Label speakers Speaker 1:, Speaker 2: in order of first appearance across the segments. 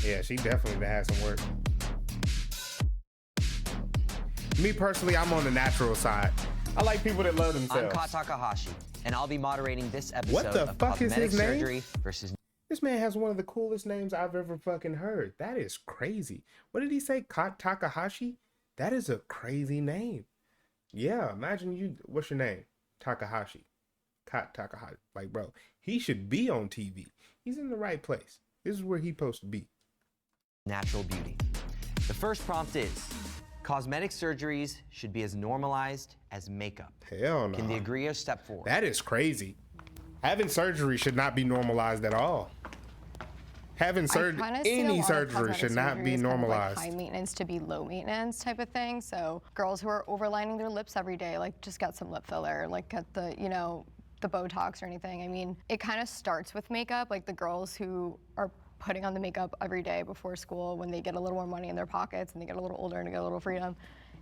Speaker 1: Yeah, she definitely has some work. Me personally, I'm on the natural side. I like people that love themselves.
Speaker 2: I'm Kat Takahashi, and I'll be moderating this episode
Speaker 1: What the
Speaker 2: of
Speaker 1: fuck is
Speaker 2: Cosmetic
Speaker 1: his name?
Speaker 2: Surgery versus...
Speaker 1: This man has one of the coolest names I've ever fucking heard. That is crazy. What did he say? Kat Takahashi? That is a crazy name. Yeah, imagine you, what's your name? Takahashi. Kat Takahashi. Like, bro, he should be on TV. He's in the right place. This is where he's supposed to be.
Speaker 2: Natural beauty. The first prompt is, cosmetic surgeries should be as normalized as makeup.
Speaker 1: Hell no.
Speaker 2: Can they agree or step forward?
Speaker 1: That is crazy. Having surgery should not be normalized at all. Having any surgery should not be normalized.
Speaker 3: Like high maintenance to be low maintenance type of thing. So girls who are overlining their lips every day, like just get some lip filler, like get the, you know, the Botox or anything. I mean, it kind of starts with makeup, like the girls who are putting on the makeup every day before school when they get a little more money in their pockets and they get a little older and get a little freedom.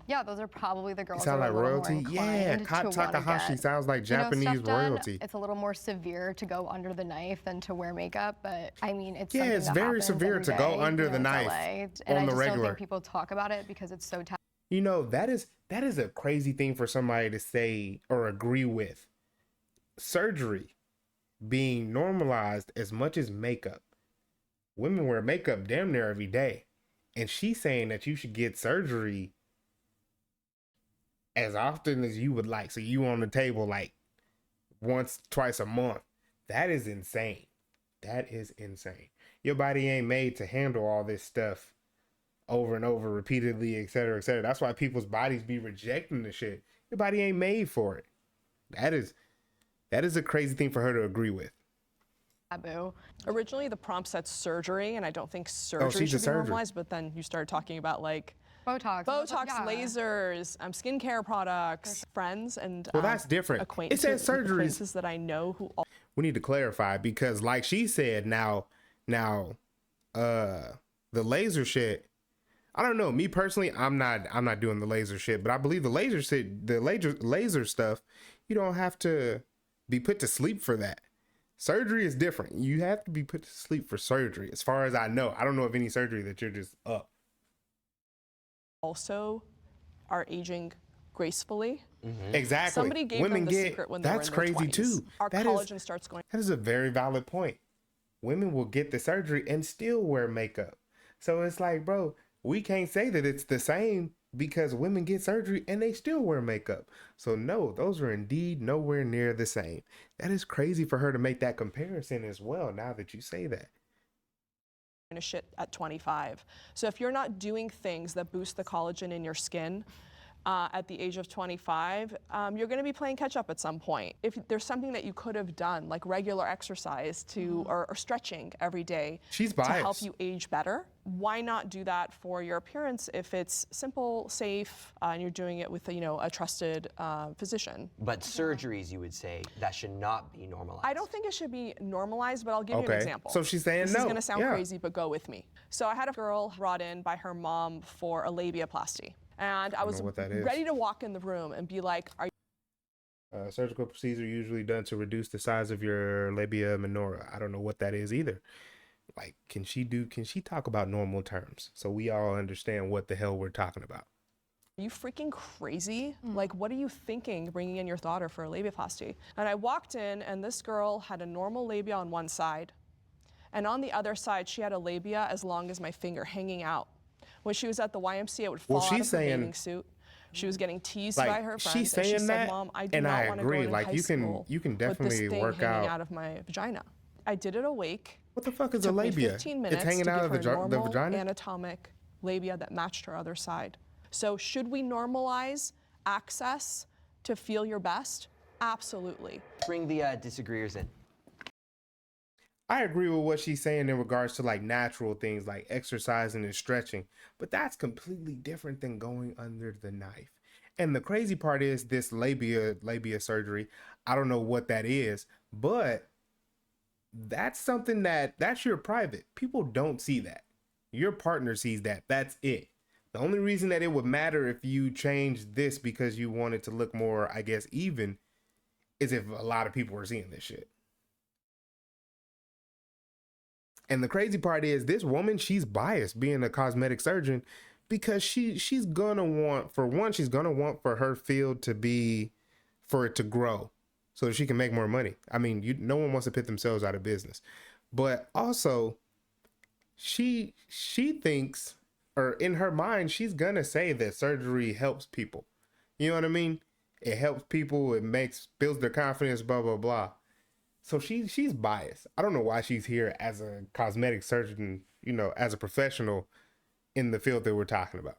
Speaker 3: Yeah, those are probably the girls.
Speaker 1: Sound like royalty? Yeah, Kat Takahashi sounds like Japanese royalty.
Speaker 3: It's a little more severe to go under the knife than to wear makeup, but I mean, it's
Speaker 1: it's very severe to go under the knife on the regular.
Speaker 3: I just don't think people talk about it because it's so.
Speaker 1: You know, that is a crazy thing for somebody to say or agree with. Surgery being normalized as much as makeup. Women wear makeup damn near every day, and she's saying that you should get surgery as often as you would like. So you on the table like once, twice a month. That is insane. That is insane. Your body ain't made to handle all this stuff over and over repeatedly, et cetera, et cetera. That's why people's bodies be rejecting the shit. Your body ain't made for it. That is a crazy thing for her to agree with.
Speaker 4: Taboo. Originally the prompt said surgery, and I don't think surgery should be normalized, but then you started talking about like
Speaker 3: Botox,
Speaker 4: lasers, skincare products, friends, and
Speaker 1: well, that's different.
Speaker 4: Acquaintances,
Speaker 1: it says surgeries
Speaker 4: that I know who.
Speaker 1: We need to clarify because, like she said, now, the laser shit. I don't know. Me personally, I'm not doing the laser shit, but I believe the laser stuff. You don't have to be put to sleep for that. Surgery is different. You have to be put to sleep for surgery, as far as I know. I don't know of any surgery that you're just up.
Speaker 4: Also are aging gracefully.
Speaker 1: Mm-hmm. Exactly.
Speaker 4: Somebody gave them the secret when they were in their 20s. That's crazy too. Our collagen starts going.
Speaker 1: That is a very valid point. Women will get the surgery and still wear makeup. So it's like, bro, we can't say that it's the same because women get surgery and they still wear makeup. So no, those are indeed nowhere near the same. That is crazy for her to make that comparison as well, now that you say that.
Speaker 4: Shit at 25. So if you're not doing things that boost the collagen in your skin at the age of 25, you're going to be playing catch up at some point. If there's something that you could have done, like regular exercise or stretching every day to help you age better, why not do that for your appearance if it's simple, safe, and you're doing it with a trusted physician?
Speaker 2: But surgeries, you would say, that should not be normalized.
Speaker 4: I don't think it should be normalized, but I'll give you an example.
Speaker 1: So she's saying
Speaker 4: this
Speaker 1: no.
Speaker 4: This is going to sound crazy, but go with me. So I had a girl brought in by her mom for a labiaplasty. And I was ready to walk in the room and be like, are you...
Speaker 1: Surgical procedure usually done to reduce the size of your labia minora. I don't know what that is either. Like, can she talk about normal terms so we all understand what the hell we're talking about?
Speaker 4: Are you freaking crazy? Like, what are you thinking bringing in your daughter for a labiaplasty? And I walked in and this girl had a normal labia on one side. And on the other side, she had a labia as long as my finger hanging out. When she was at the YMCA, it would fall out of her bathing suit. She was getting teased by her friends.
Speaker 1: She's saying
Speaker 4: and she
Speaker 1: that,
Speaker 4: said, Mom, I do not want to go to high school
Speaker 1: you can definitely
Speaker 4: with this thing
Speaker 1: work
Speaker 4: hanging out of my vagina. I did it awake.
Speaker 1: What the fuck is a labia?
Speaker 4: 15 minutes
Speaker 1: it's hanging out of the vagina?
Speaker 4: Anatomic labia that matched her other side. So should we normalize access to feel your best? Absolutely.
Speaker 2: Bring the disagreeers in.
Speaker 1: I agree with what she's saying in regards to like natural things like exercising and stretching, but that's completely different than going under the knife. And the crazy part is this labia surgery. I don't know what that is, but that's something that's your private. People don't see that. Your partner sees that. That's it. The only reason that it would matter if you changed this because you wanted to look more, I guess, even, is if a lot of people were seeing this shit. And the crazy part is this woman, she's biased being a cosmetic surgeon because she's gonna want, for one, she's gonna want for her field to be, for it to grow so that she can make more money. I mean, no one wants to put themselves out of business. But also, she thinks, or in her mind, she's gonna say that surgery helps people. You know what I mean? It helps people, it builds their confidence, blah, blah, blah. So she's biased. I don't know why she's here as a cosmetic surgeon, you know, as a professional in the field that we're talking about.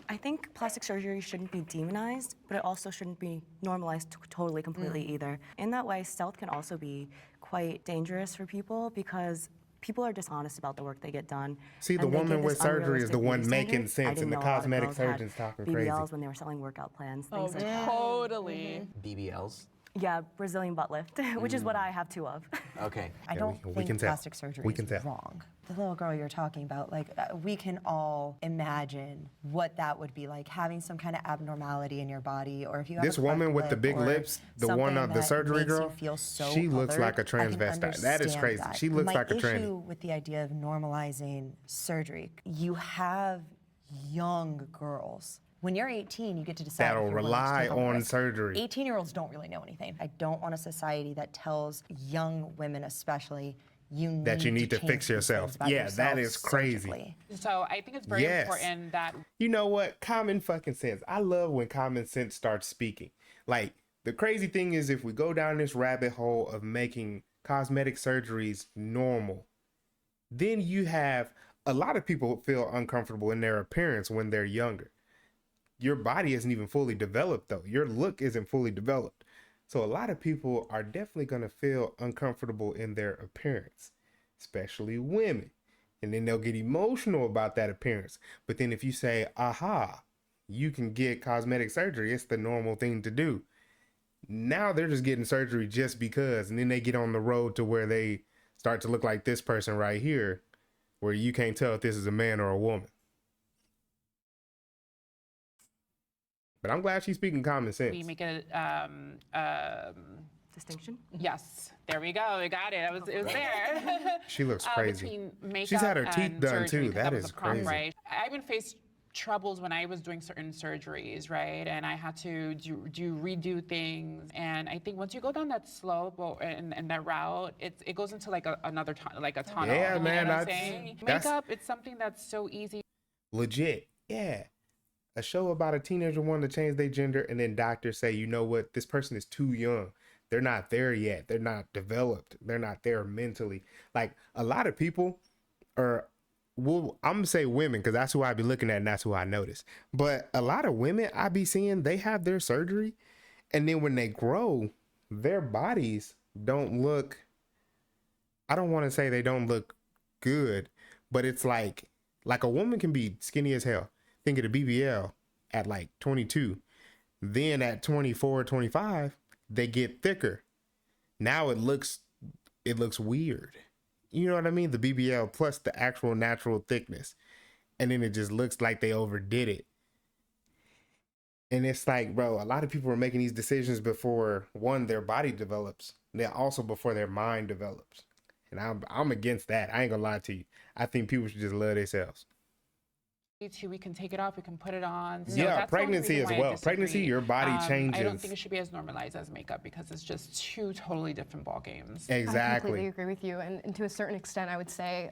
Speaker 5: I think plastic surgery shouldn't be demonized, but it also shouldn't be normalized totally, completely either. In that way, stealth can also be quite dangerous for people because people are dishonest about the work they get done.
Speaker 1: See, the
Speaker 5: and they
Speaker 1: woman
Speaker 5: give
Speaker 1: with
Speaker 5: this
Speaker 1: surgery is the
Speaker 5: unrealistic
Speaker 1: one
Speaker 5: beauty
Speaker 1: making
Speaker 5: standard. I
Speaker 1: sense, and
Speaker 5: didn't
Speaker 1: the
Speaker 5: know a lot of
Speaker 1: cosmetic
Speaker 5: girls had
Speaker 1: surgeon's talking crazy.
Speaker 5: BBLs when they were selling workout plans,
Speaker 4: Oh,
Speaker 5: things like that.
Speaker 4: totally.
Speaker 2: BBLs?
Speaker 5: Yeah, Brazilian butt lift, which is what I have two of.
Speaker 2: Okay.
Speaker 6: I don't
Speaker 1: we
Speaker 6: think
Speaker 1: can tell.
Speaker 6: plastic surgery
Speaker 1: We can
Speaker 6: is
Speaker 1: tell.
Speaker 6: wrong. The little girl you're talking about, like, we can all imagine what that would be like, having some kind of abnormality in your body, or if you have
Speaker 1: This
Speaker 6: a cleft
Speaker 1: woman with the
Speaker 6: lip
Speaker 1: big
Speaker 6: or
Speaker 1: lips, the one
Speaker 6: something
Speaker 1: of the
Speaker 6: that
Speaker 1: surgery
Speaker 6: makes you
Speaker 1: girl,
Speaker 6: feel so
Speaker 1: she looks
Speaker 6: othered,
Speaker 1: like a
Speaker 6: I can
Speaker 1: transvestite. That is
Speaker 6: understand
Speaker 1: crazy.
Speaker 6: that.
Speaker 1: She looks
Speaker 6: My
Speaker 1: like a
Speaker 6: issue
Speaker 1: tranny.
Speaker 6: with the idea of normalizing surgery, you have young girls. When you're 18, you get to decide
Speaker 1: That'll
Speaker 6: if you're willing to
Speaker 1: rely
Speaker 6: take on the
Speaker 1: on
Speaker 6: risk.
Speaker 1: surgery.
Speaker 6: 18-year-olds don't really know anything. I don't want a society that tells young women especially
Speaker 1: That you need to
Speaker 6: change
Speaker 1: fix
Speaker 6: these
Speaker 1: yourself.
Speaker 6: things about
Speaker 1: Yeah, that
Speaker 6: yourself
Speaker 1: is crazy.
Speaker 6: surgically.
Speaker 7: So I think it's very
Speaker 1: Yes.
Speaker 7: important that
Speaker 1: You know what? Common fucking sense. I love when common sense starts speaking. Like, the crazy thing is, if we go down this rabbit hole of making cosmetic surgeries normal, then you have a lot of people feel uncomfortable in their appearance when they're younger. Your body isn't even fully developed, though. Your look isn't fully developed. So a lot of people are definitely going to feel uncomfortable in their appearance, especially women. And then they'll get emotional about that appearance. But then if you say, aha, you can get cosmetic surgery, it's the normal thing to do. Now they're just getting surgery just because. And then they get on the road to where they start to look like this person right here, where you can't tell if this is a man or a woman. But I'm glad she's speaking common sense.
Speaker 7: we make it.
Speaker 5: Distinction?
Speaker 7: Yes, there we go. We got it. It was there.
Speaker 1: She looks crazy.
Speaker 7: Between makeup
Speaker 1: She's had her teeth
Speaker 7: and
Speaker 1: done
Speaker 7: surgery,
Speaker 1: too.
Speaker 7: 'cause
Speaker 1: That
Speaker 7: was
Speaker 1: is
Speaker 7: a prompt,
Speaker 1: crazy.
Speaker 7: Right? I even faced troubles when I was doing certain surgeries, right? And I had to redo things. And I think once you go down that slope and that route, it goes into like another like a tunnel.
Speaker 1: Yeah,
Speaker 7: you know
Speaker 1: man,
Speaker 7: what I'm
Speaker 1: that's-
Speaker 7: saying?
Speaker 1: that's-
Speaker 7: Makeup, it's something that's so easy.
Speaker 1: Legit. Yeah. A show about a teenager wanting to change their gender, and then doctors say, you know what, this person is too young. They're not there yet. They're not developed. They're not there mentally. Like, a lot of people are, well, I'm gonna say women because that's who I be looking at and that's who I notice. But a lot of women I be seeing, they have their surgery, and then when they grow, their bodies don't look, I don't want to say they don't look good, but it's like a woman can be skinny as hell. Think of the BBL at like 22. Then at 24, 25, they get thicker. Now it looks weird. You know what I mean? The BBL plus the actual natural thickness. And then it just looks like they overdid it. And it's like, bro, a lot of people are making these decisions before, one, their body develops. Then also before their mind develops. And I'm against that. I ain't gonna lie to you. I think people should just love themselves.
Speaker 7: We can take it off, we can put it on. So
Speaker 1: Yeah,
Speaker 7: that's the only
Speaker 1: pregnancy
Speaker 7: reason
Speaker 1: as
Speaker 7: why I
Speaker 1: well. Pregnancy,
Speaker 7: disagree.
Speaker 1: your body
Speaker 7: I don't
Speaker 1: changes.
Speaker 7: think it should be as normalized as makeup because it's just two totally different ball games.
Speaker 3: I completely
Speaker 1: Exactly.
Speaker 3: agree with you, and to a certain extent, I would say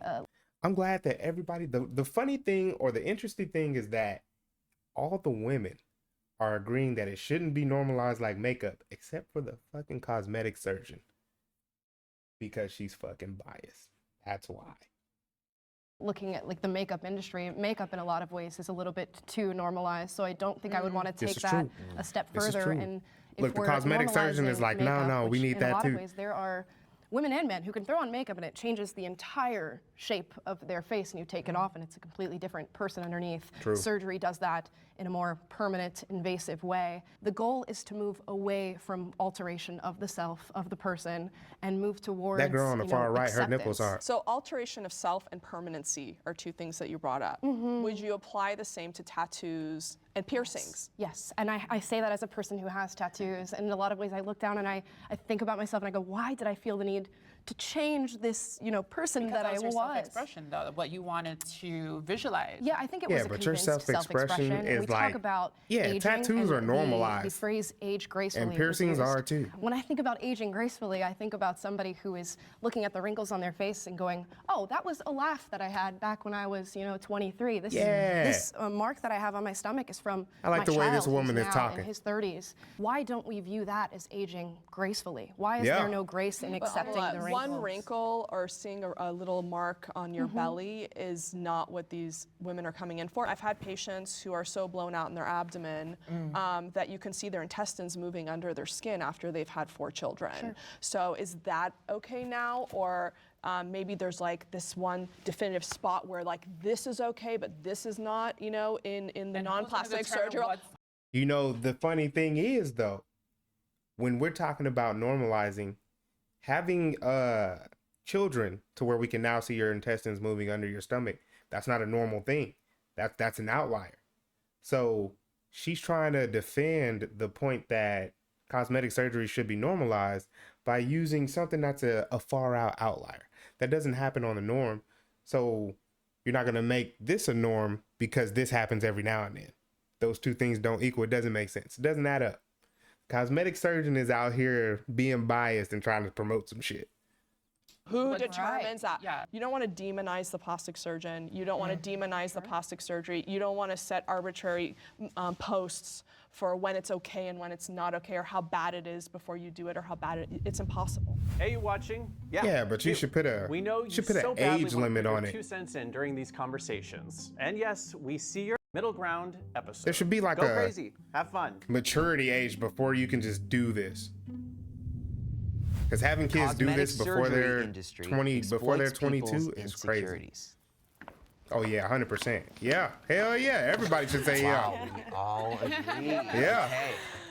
Speaker 1: I'm glad that everybody, the funny thing or the interesting thing is that all the women are agreeing that it shouldn't be normalized like makeup, except for the fucking cosmetic surgeon. Because she's fucking biased. That's why.
Speaker 3: looking at like the makeup industry, makeup in a lot of ways is a little bit too normalized. So I don't think I would want to
Speaker 1: This
Speaker 3: take
Speaker 1: is
Speaker 3: that
Speaker 1: true.
Speaker 3: a step
Speaker 1: This is
Speaker 3: further.
Speaker 1: true.
Speaker 3: And if
Speaker 1: Look, the
Speaker 3: we're
Speaker 1: cosmetic surgeon is
Speaker 3: normalizing
Speaker 1: like, no,
Speaker 3: makeup,
Speaker 1: no, we
Speaker 3: which
Speaker 1: need
Speaker 3: in
Speaker 1: that
Speaker 3: a lot
Speaker 1: too.
Speaker 3: of ways, there are women and men who can throw on makeup and it changes the entire shape of their face, and you take it off and it's a completely different person underneath.
Speaker 1: True.
Speaker 3: Surgery does that in a more permanent, invasive way. The goal is to move away from alteration of the self, of the person, and move towards
Speaker 1: That girl on the far right, her nipples are.
Speaker 4: So alteration of self and permanency are two things that you brought up. Would you apply the same to tattoos and piercings?
Speaker 3: Yes, and I say that as a person who has tattoos, and in a lot of ways I look down and I think about myself and I go, why did I feel the need
Speaker 8: to change this, person
Speaker 7: Because
Speaker 8: that I
Speaker 7: was your
Speaker 8: was.
Speaker 7: self-expression, though, what you wanted to visualize.
Speaker 8: Yeah, I think it
Speaker 1: Yeah,
Speaker 8: was a
Speaker 1: but your
Speaker 8: convinced
Speaker 1: self-expression is
Speaker 8: we
Speaker 1: like-
Speaker 8: talk about
Speaker 1: yeah,
Speaker 8: aging
Speaker 1: tattoos
Speaker 8: and
Speaker 1: are
Speaker 8: the
Speaker 1: normalized.
Speaker 8: phrase age gracefully.
Speaker 1: And
Speaker 8: was
Speaker 1: piercings
Speaker 8: used.
Speaker 1: are too.
Speaker 8: When I think about aging gracefully, I think about somebody who is looking at the wrinkles on their face and going, "Oh, that was a laugh that I had back when I was, 23.
Speaker 1: Yeah.
Speaker 8: This mark that I have on my stomach is from
Speaker 1: I like
Speaker 8: my
Speaker 1: the way this
Speaker 8: child who's
Speaker 1: woman is
Speaker 8: now
Speaker 1: talking.
Speaker 8: in his 30s." Why don't we view that as aging gracefully? Why is
Speaker 1: Yeah.
Speaker 8: there no grace in accepting the wrinkles?
Speaker 4: One wrinkle or seeing a little mark on your belly is not what these women are coming in for. I've had patients who are so blown out in their abdomen that you can see their intestines moving under their skin after they've had 4 children. So is that okay now? Or maybe there's like this one definitive spot where like this is okay, but this is not, in the
Speaker 7: And who's gonna
Speaker 4: non-plastic
Speaker 7: determine
Speaker 4: surgery.
Speaker 7: what's-
Speaker 1: The funny thing is, though, when we're talking about normalizing, having children to where we can now see your intestines moving under your stomach, that's not a normal thing. That's an outlier. So she's trying to defend the point that cosmetic surgery should be normalized by using something that's a far out outlier. That doesn't happen on the norm. So you're not going to make this a norm because this happens every now and then. Those two things don't equal. It doesn't make sense. It doesn't add up. Cosmetic surgeon is out here being biased and trying to promote some shit.
Speaker 4: Who determines that?
Speaker 7: Yeah.
Speaker 4: You don't want to demonize the plastic surgeon. You don't want to demonize the plastic surgery. You don't want to set arbitrary posts for when it's okay and when it's not okay, or how bad it is before you do it, or how bad it's impossible.
Speaker 9: Hey, you watching?
Speaker 1: Yeah, but you should put
Speaker 9: We know you
Speaker 1: should put
Speaker 9: so
Speaker 1: an
Speaker 9: badly
Speaker 1: age
Speaker 9: wanna
Speaker 1: limit
Speaker 9: put your
Speaker 1: on it.
Speaker 9: 2 cents in during these conversations. And yes, we see your middle ground episode.
Speaker 1: There should be like
Speaker 9: Go
Speaker 1: a
Speaker 9: crazy, have fun.
Speaker 1: maturity age before you can just do this. Because having kids do
Speaker 2: Cosmetic
Speaker 1: this before
Speaker 2: surgery
Speaker 1: they're
Speaker 2: industry
Speaker 1: 20, before they're
Speaker 2: exploits people's
Speaker 1: 22 is crazy.
Speaker 2: insecurities.
Speaker 1: Oh yeah, 100%. Yeah, hell yeah. Everybody should say
Speaker 2: Wow,
Speaker 1: yeah.
Speaker 2: we all agree.
Speaker 1: Yeah.
Speaker 2: Okay.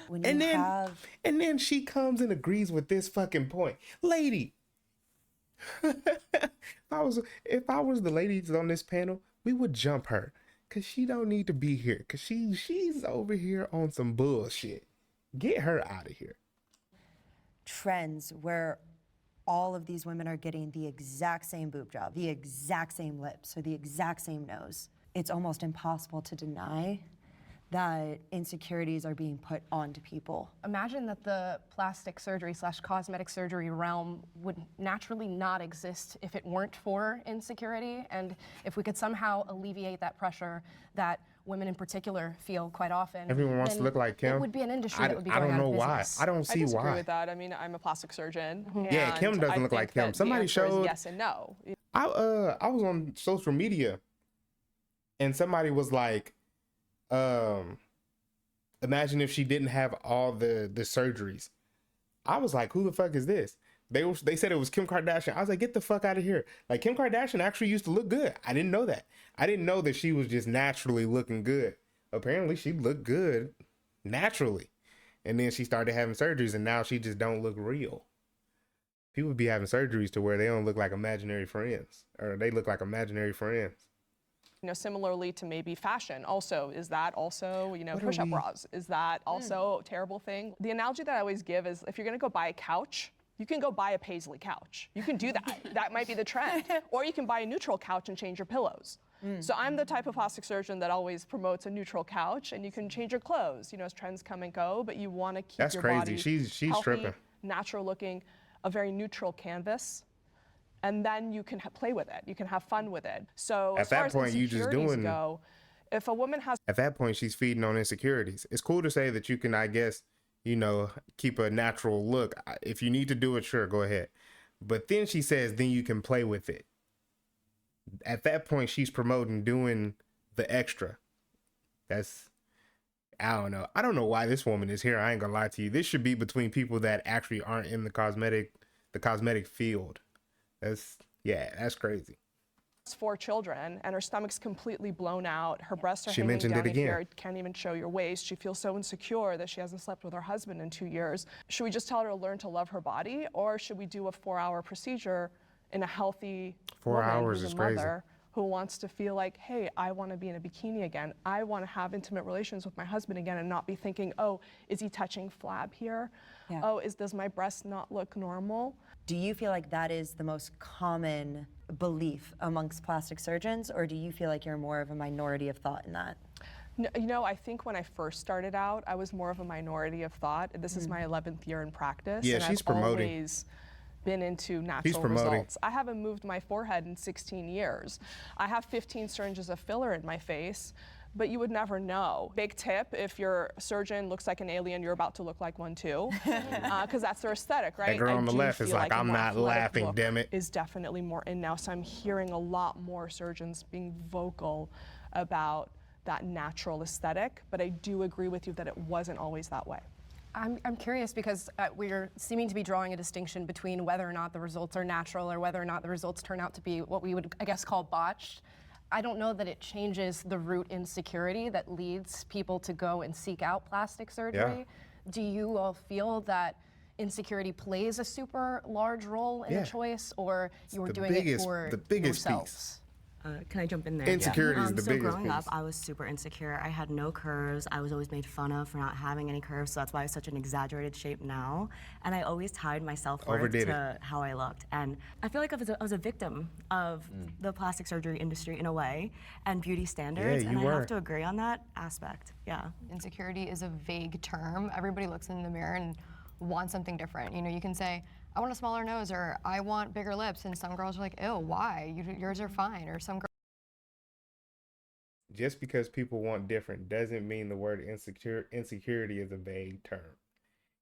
Speaker 6: When you
Speaker 1: And then,
Speaker 6: have
Speaker 1: and then she comes and agrees with this fucking point, lady. if I was the ladies on this panel, we would jump her, cause she don't need to be here, cause she's over here on some bullshit. Get her out of here.
Speaker 6: trends where all of these women are getting the exact same boob job, the exact same lips, or the exact same nose, it's almost impossible to deny that insecurities are being put onto people.
Speaker 8: Imagine that the plastic surgery / cosmetic surgery realm would naturally not exist if it weren't for insecurity, and if we could somehow alleviate that pressure that women in particular feel quite often.
Speaker 1: Everyone wants to
Speaker 8: then
Speaker 1: look like Kim.
Speaker 8: It would be an industry that would be
Speaker 1: I
Speaker 8: going
Speaker 1: don't
Speaker 8: out
Speaker 1: know
Speaker 8: of
Speaker 1: why.
Speaker 8: business.
Speaker 1: I don't
Speaker 4: I
Speaker 1: see
Speaker 4: disagree
Speaker 1: why.
Speaker 4: with that. I mean, I'm a plastic surgeon.
Speaker 1: Yeah,
Speaker 4: and
Speaker 1: Kim doesn't
Speaker 4: I
Speaker 1: look
Speaker 4: think
Speaker 1: like Kim.
Speaker 4: that the
Speaker 1: Somebody
Speaker 4: answer is
Speaker 1: showed-
Speaker 4: yes and no.
Speaker 1: I was on social media and somebody was like, imagine if she didn't have all the surgeries. I was like, who the fuck is this? They said it was Kim Kardashian. I was like, get the fuck out of here. Like, Kim Kardashian actually used to look good. I didn't know that. I didn't know that she was just naturally looking good. Apparently she looked good naturally. And then she started having surgeries and now she just don't look real. People be having surgeries to where they don't look like imaginary friends, or they look like imaginary friends.
Speaker 4: Similarly to maybe fashion. Also, is that also, push-up bras? Is that also a terrible thing? The analogy that I always give is if you're gonna go buy a couch, you can go buy a paisley couch. You can do that. That might be the trend. Or you can buy a neutral couch and change your pillows. So I'm the type of plastic surgeon that always promotes a neutral couch, and you can change your clothes, as trends come and go, but you want to keep
Speaker 1: That's
Speaker 4: your
Speaker 1: crazy.
Speaker 4: body
Speaker 1: She's
Speaker 4: healthy,
Speaker 1: tripping.
Speaker 4: natural looking, a very neutral canvas. And then you can play with it. You can have fun with it. So
Speaker 1: At
Speaker 4: as far
Speaker 1: that
Speaker 4: as
Speaker 1: point, you just
Speaker 4: insecurities
Speaker 1: doing-
Speaker 4: go, if a woman has
Speaker 1: At that point, she's feeding on insecurities. It's cool to say that you can, I guess, keep a natural look. If you need to do it, sure, go ahead. But then she says, then you can play with it. At that point, she's promoting doing the extra. I don't know. I don't know why this woman is here. I ain't gonna lie to you. This should be between people that actually aren't in the cosmetic field. That's crazy.
Speaker 4: 4 children and her stomach's completely blown out, her breasts are
Speaker 1: She
Speaker 4: hanging
Speaker 1: mentioned
Speaker 4: down
Speaker 1: it again.
Speaker 4: here, can't even show your waist. She feels so insecure that she hasn't slept with her husband in 2 years. Should we just tell her to learn to love her body, or should we do a 4-hour procedure in a healthy
Speaker 1: 4
Speaker 4: woman
Speaker 1: hours
Speaker 4: who's
Speaker 1: is
Speaker 4: a
Speaker 1: crazy.
Speaker 4: mother who wants to feel like, hey, I want to be in a bikini again. I want to have intimate relations with my husband again and not be thinking, oh, is he touching flab here?
Speaker 6: Yeah.
Speaker 4: Oh, does my breast not look normal?
Speaker 6: Do you feel like that is the most common belief amongst plastic surgeons, or do you feel like you're more of a minority of thought in that?
Speaker 4: No, you know, I think when I first started out, I was more of a minority of thought. This is my 11th year in practice,
Speaker 1: Yeah,
Speaker 4: and
Speaker 1: she's
Speaker 4: I've
Speaker 1: promoting.
Speaker 4: always been into natural
Speaker 1: promoting.
Speaker 4: results. I haven't moved my forehead in 16 years. I have 15 syringes of filler in my face, but you would never know. Big tip, if your surgeon looks like an alien, you're about to look like one too, because that's their aesthetic, right?
Speaker 1: That girl
Speaker 4: I
Speaker 1: on the
Speaker 4: do
Speaker 1: left is
Speaker 4: feel
Speaker 1: like,
Speaker 4: a
Speaker 1: "I'm
Speaker 4: more
Speaker 1: not
Speaker 4: athletic
Speaker 1: laughing,
Speaker 4: look
Speaker 1: damn it."
Speaker 4: is definitely more in now, so I'm hearing a lot more surgeons being vocal about that natural aesthetic, but I do agree with you that it wasn't always that way.
Speaker 8: I'm curious because we're seeming to be drawing a distinction between whether or not the results are natural or whether or not the results turn out to be what we would, I guess, call botched. I don't know that it changes the root insecurity that leads people to go and seek out plastic surgery. Do you all feel that insecurity plays a super large role in
Speaker 1: Yeah.
Speaker 8: the choice, or you were
Speaker 1: the
Speaker 8: doing
Speaker 1: biggest-
Speaker 8: it for
Speaker 1: the biggest piece.
Speaker 8: yourselves?
Speaker 5: Can I jump in there?
Speaker 1: Insecurity is the
Speaker 5: so
Speaker 1: biggest
Speaker 5: growing up,
Speaker 1: piece.
Speaker 5: I was super insecure. I had no curves. I was always made fun of for not having any curves, so that's why I have such an exaggerated shape now. And I always tied my self-worth
Speaker 1: Overdid
Speaker 5: to how I looked. And I feel like I was a victim of the plastic surgery industry in a way, and beauty standards,
Speaker 1: you
Speaker 5: and I
Speaker 1: were.
Speaker 5: have to agree on that aspect. Yeah.
Speaker 3: Insecurity is a vague term. Everybody looks in the mirror and wants something different. You know, you can say, I want a smaller nose, or I want bigger lips, and some girls are like, ew, why? Yours are fine. Or some girls
Speaker 1: Just because people want different doesn't mean the word insecurity is a vague term.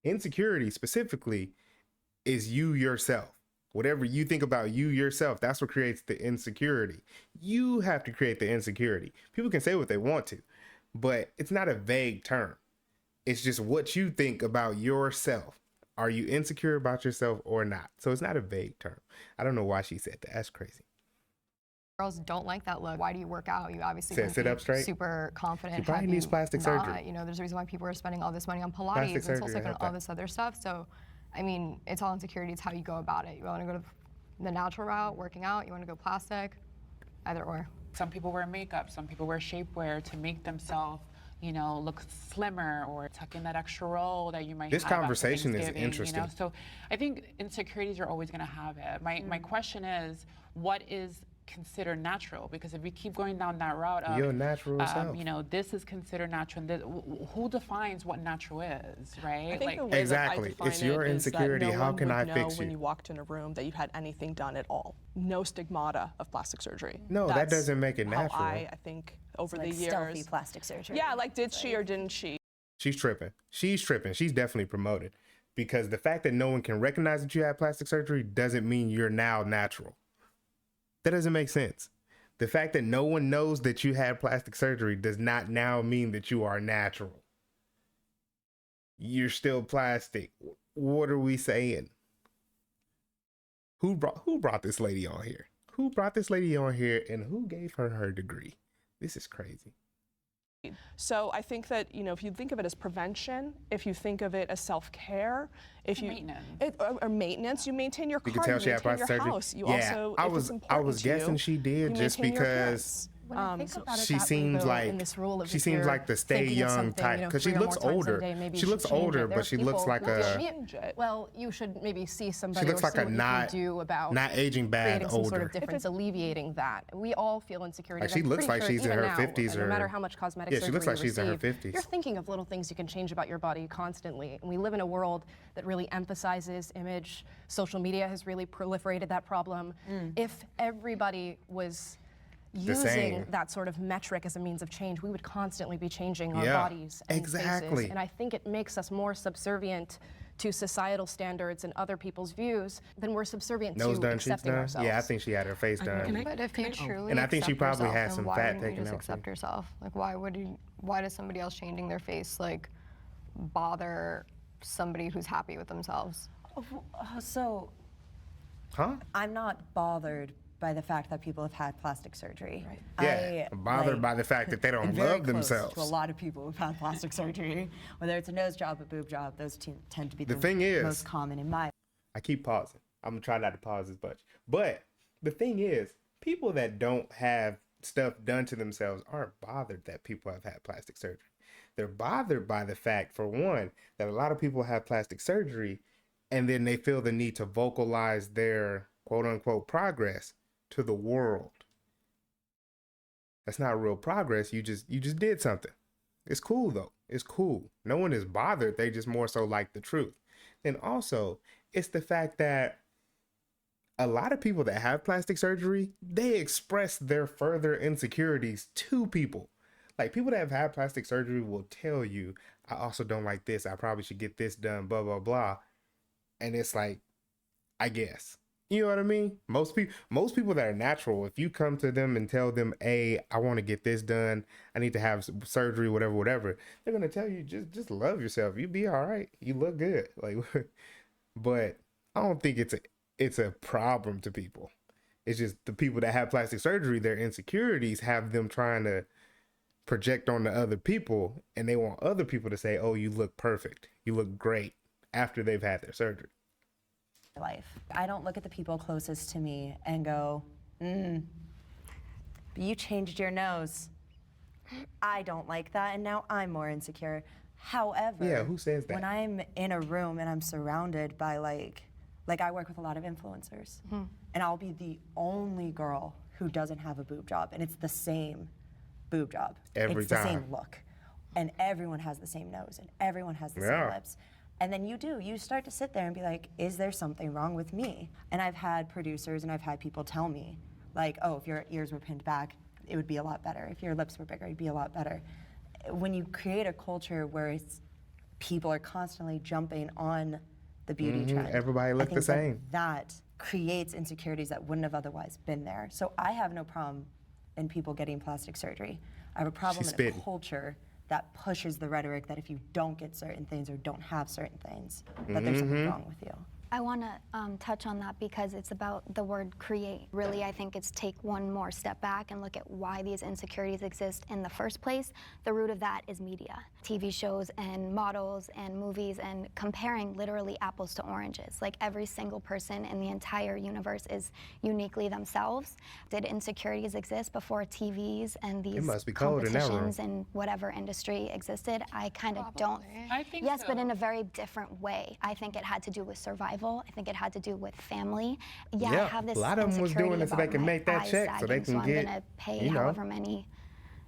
Speaker 1: Insecurity specifically is you yourself. Whatever you think about you yourself, that's what creates the insecurity. You have to create the insecurity. People can say what they want to, but it's not a vague term. It's just what you think about yourself. Are you insecure about yourself or not? So it's not a vague term. I don't know why she said that. That's crazy.
Speaker 3: girls don't like that look. Why do you work out? You obviously
Speaker 1: Sit-
Speaker 3: wouldn't
Speaker 1: sit
Speaker 3: be
Speaker 1: up straight?
Speaker 3: super confident.
Speaker 1: She probably
Speaker 3: had
Speaker 1: needs
Speaker 3: you
Speaker 1: plastic
Speaker 3: not.
Speaker 1: surgery.
Speaker 3: You know, there's a reason why people are spending all this money on Pilates
Speaker 1: Plastic
Speaker 3: and
Speaker 1: surgery,
Speaker 3: Soul
Speaker 1: I
Speaker 3: Cycle and
Speaker 1: have
Speaker 3: all
Speaker 1: that.
Speaker 3: this other stuff. So, I mean, it's all insecurity. It's how you go about it. You want to go to the natural route, working out. You want to go plastic, either or.
Speaker 7: Some people wear makeup, some people wear shapewear to make themselves, you know, look slimmer or tuck in that extra roll that you might
Speaker 1: This
Speaker 7: have after
Speaker 1: conversation is
Speaker 7: Thanksgiving,
Speaker 1: interesting.
Speaker 7: You know? So I think insecurities are always going to have it. My question is, what is considered natural? Because if we keep going down that route of
Speaker 1: Your natural self.
Speaker 7: you know, this is considered natural, and who defines what natural is, right?
Speaker 4: I think the
Speaker 7: Like,
Speaker 4: way
Speaker 1: Exactly.
Speaker 4: that I define
Speaker 1: It's your
Speaker 4: it is that
Speaker 1: insecurity.
Speaker 4: no
Speaker 1: How
Speaker 4: one
Speaker 1: can
Speaker 4: would
Speaker 1: I
Speaker 4: know
Speaker 1: fix
Speaker 4: when
Speaker 1: you?
Speaker 4: you walked in a room that you had anything done at all. No stigmata of plastic surgery.
Speaker 1: No, that
Speaker 4: That's
Speaker 1: doesn't make it
Speaker 4: how
Speaker 1: natural.
Speaker 4: I think over
Speaker 6: Like
Speaker 4: the years.
Speaker 6: stealthy plastic surgery.
Speaker 4: Yeah, like did she or didn't she?
Speaker 1: She's tripping. She's tripping. She's definitely promoted. Because the fact that no one can recognize that you had plastic surgery doesn't mean you're now natural. That doesn't make sense. The fact that no one knows that you had plastic surgery does not now mean that you are natural. You're still plastic. What are we saying? Who brought this lady on here? Who brought this lady on here and who gave her her degree? This is crazy.
Speaker 4: So I think that, you know, if you think of it as prevention, if you think of it as self-care, if you
Speaker 7: Maintenance.
Speaker 4: or maintenance, you maintain your
Speaker 1: You
Speaker 4: car,
Speaker 1: can tell
Speaker 4: you
Speaker 1: she had
Speaker 4: maintain
Speaker 1: plastic
Speaker 4: your
Speaker 1: surgery.
Speaker 4: house. You
Speaker 1: Yeah,
Speaker 4: also,
Speaker 1: I
Speaker 4: if
Speaker 1: was
Speaker 4: it's important
Speaker 1: I was
Speaker 4: to you,
Speaker 1: guessing she did
Speaker 4: you
Speaker 1: just
Speaker 4: maintain your
Speaker 1: because
Speaker 4: appearance.
Speaker 8: When I think about it
Speaker 1: she
Speaker 8: that way,
Speaker 1: seems
Speaker 8: though,
Speaker 1: like
Speaker 8: in this rule of
Speaker 1: she
Speaker 8: if
Speaker 1: seems
Speaker 8: you're
Speaker 1: like the stay
Speaker 8: thinking of
Speaker 1: young
Speaker 8: something,
Speaker 1: type
Speaker 8: you know,
Speaker 1: because she
Speaker 8: 3 or
Speaker 1: looks
Speaker 8: more times a
Speaker 1: older.
Speaker 8: day, maybe
Speaker 1: She
Speaker 8: you
Speaker 1: looks
Speaker 8: should change
Speaker 1: older,
Speaker 8: it. There
Speaker 1: but
Speaker 8: are
Speaker 1: she looks
Speaker 8: people
Speaker 1: like
Speaker 8: who
Speaker 1: a
Speaker 4: Change it.
Speaker 8: Well, you should maybe see somebody
Speaker 1: she looks
Speaker 8: or
Speaker 1: like
Speaker 8: see
Speaker 1: a
Speaker 8: what you
Speaker 1: not
Speaker 8: can do about
Speaker 1: not aging bad
Speaker 8: creating some sort
Speaker 1: older.
Speaker 8: of difference, alleviating that. We all feel insecurity.
Speaker 1: Like, she looks like she's in her 50s
Speaker 8: No
Speaker 1: or-
Speaker 8: matter how much cosmetic
Speaker 1: Yeah, she
Speaker 8: surgery
Speaker 1: looks like
Speaker 8: you
Speaker 1: she's in her
Speaker 8: receive,
Speaker 1: 50s.
Speaker 8: You're thinking of little things you can change about your body constantly. And we live in a world that really emphasizes image. Social media has really proliferated that problem. If everybody was using
Speaker 1: same.
Speaker 8: that sort of metric as a means of change, we would constantly be changing our
Speaker 1: Yeah,
Speaker 8: bodies and
Speaker 1: exactly.
Speaker 8: faces. And I think it makes us more subservient to societal standards and other people's views than we're subservient
Speaker 1: Nose
Speaker 8: to
Speaker 1: done, cheeks
Speaker 8: accepting
Speaker 1: done.
Speaker 8: ourselves.
Speaker 1: Yeah, I think she had her face done.
Speaker 3: But if you truly
Speaker 1: And I think she
Speaker 3: accept
Speaker 1: probably
Speaker 3: yourself,
Speaker 1: had
Speaker 3: then
Speaker 1: some
Speaker 3: why
Speaker 1: fat
Speaker 3: wouldn't you
Speaker 1: taken
Speaker 3: just
Speaker 1: out,
Speaker 3: accept
Speaker 1: too.
Speaker 3: yourself? Like, why does somebody else changing their face like bother somebody who's happy with themselves?
Speaker 6: So
Speaker 1: Huh?
Speaker 6: I'm not bothered by the fact that people have had plastic surgery.
Speaker 1: Yeah, I'm bothered by the fact that they don't
Speaker 6: I'm very
Speaker 1: love
Speaker 6: close
Speaker 1: themselves.
Speaker 6: To a lot of people who've had plastic surgery, whether it's a nose job, a boob job, those tend to be
Speaker 1: The
Speaker 6: the
Speaker 1: thing is-
Speaker 6: most common in my.
Speaker 1: I keep pausing. I'm gonna try not to pause as much. But the thing is, people that don't have stuff done to themselves aren't bothered that people have had plastic surgery. They're bothered by the fact, for one, that a lot of people have plastic surgery and then they feel the need to vocalize their quote unquote progress to the world. That's not real progress. You just did something. It's cool though. It's cool. No one is bothered. They just more so like the truth. And also, it's the fact that a lot of people that have plastic surgery, they express their further insecurities to people. Like, people that have had plastic surgery will tell you, I also don't like this. I probably should get this done, blah, blah, blah. And it's like, I guess. You know what I mean? Most people that are natural, if you come to them and tell them, hey, I want to get this done, I need to have surgery, whatever, they're going to tell you, just love yourself. You be all right. You look good. Like, but I don't think it's a problem to people. It's just the people that have plastic surgery, their insecurities have them trying to project on the other people, and they want other people to say, oh, you look perfect. You look great after they've had their surgery.
Speaker 6: Life. I don't look at the people closest to me and go, you changed your nose. I don't like that, and now I'm more insecure. However,
Speaker 1: Yeah, who says that?
Speaker 6: when I'm in a room and I'm surrounded by like I work with a lot of influencers, and I'll be the only girl who doesn't have a boob job, and it's the same boob job.
Speaker 1: Every
Speaker 6: it's the
Speaker 1: time.
Speaker 6: same look, and everyone has the same nose, and everyone has the
Speaker 1: Yeah.
Speaker 6: same lips. And then you start to sit there and be like, is there something wrong with me? And I've had producers and I've had people tell me, like, oh, if your ears were pinned back, it would be a lot better. If your lips were bigger, it'd be a lot better. When you create a culture where people are constantly jumping on the beauty trend,
Speaker 1: Everybody look
Speaker 6: I
Speaker 1: the
Speaker 6: think
Speaker 1: same.
Speaker 6: that creates insecurities that wouldn't have otherwise been there. So I have no problem in people getting plastic surgery. I have a problem
Speaker 1: She's
Speaker 6: in
Speaker 1: spitting.
Speaker 6: a culture that pushes the rhetoric that if you don't get certain things or don't have certain things, that there's something wrong with you.
Speaker 10: I want to touch on that because it's about the word create. Really, I think it's take one more step back and look at why these insecurities exist in the first place. The root of that is media, TV shows and models and movies, and comparing literally apples to oranges. Like, every single person in the entire universe is uniquely themselves. Did insecurities exist before TVs and these
Speaker 1: must be cold in that room.
Speaker 10: competitions in whatever industry existed? I kind of don't.
Speaker 7: I think
Speaker 10: Yes, but
Speaker 7: so.
Speaker 10: in a very different way. I think it had to do with survival. I think it had to do with family. Yeah,
Speaker 1: Yeah,
Speaker 10: I have this
Speaker 1: a lot of 'em was
Speaker 10: insecurity
Speaker 1: doing it so
Speaker 10: about
Speaker 1: they can
Speaker 10: my
Speaker 1: make that
Speaker 10: eyes
Speaker 1: check so they
Speaker 10: sagging,
Speaker 1: can
Speaker 10: so I'm
Speaker 1: get,
Speaker 10: gonna pay
Speaker 1: you know.
Speaker 10: however many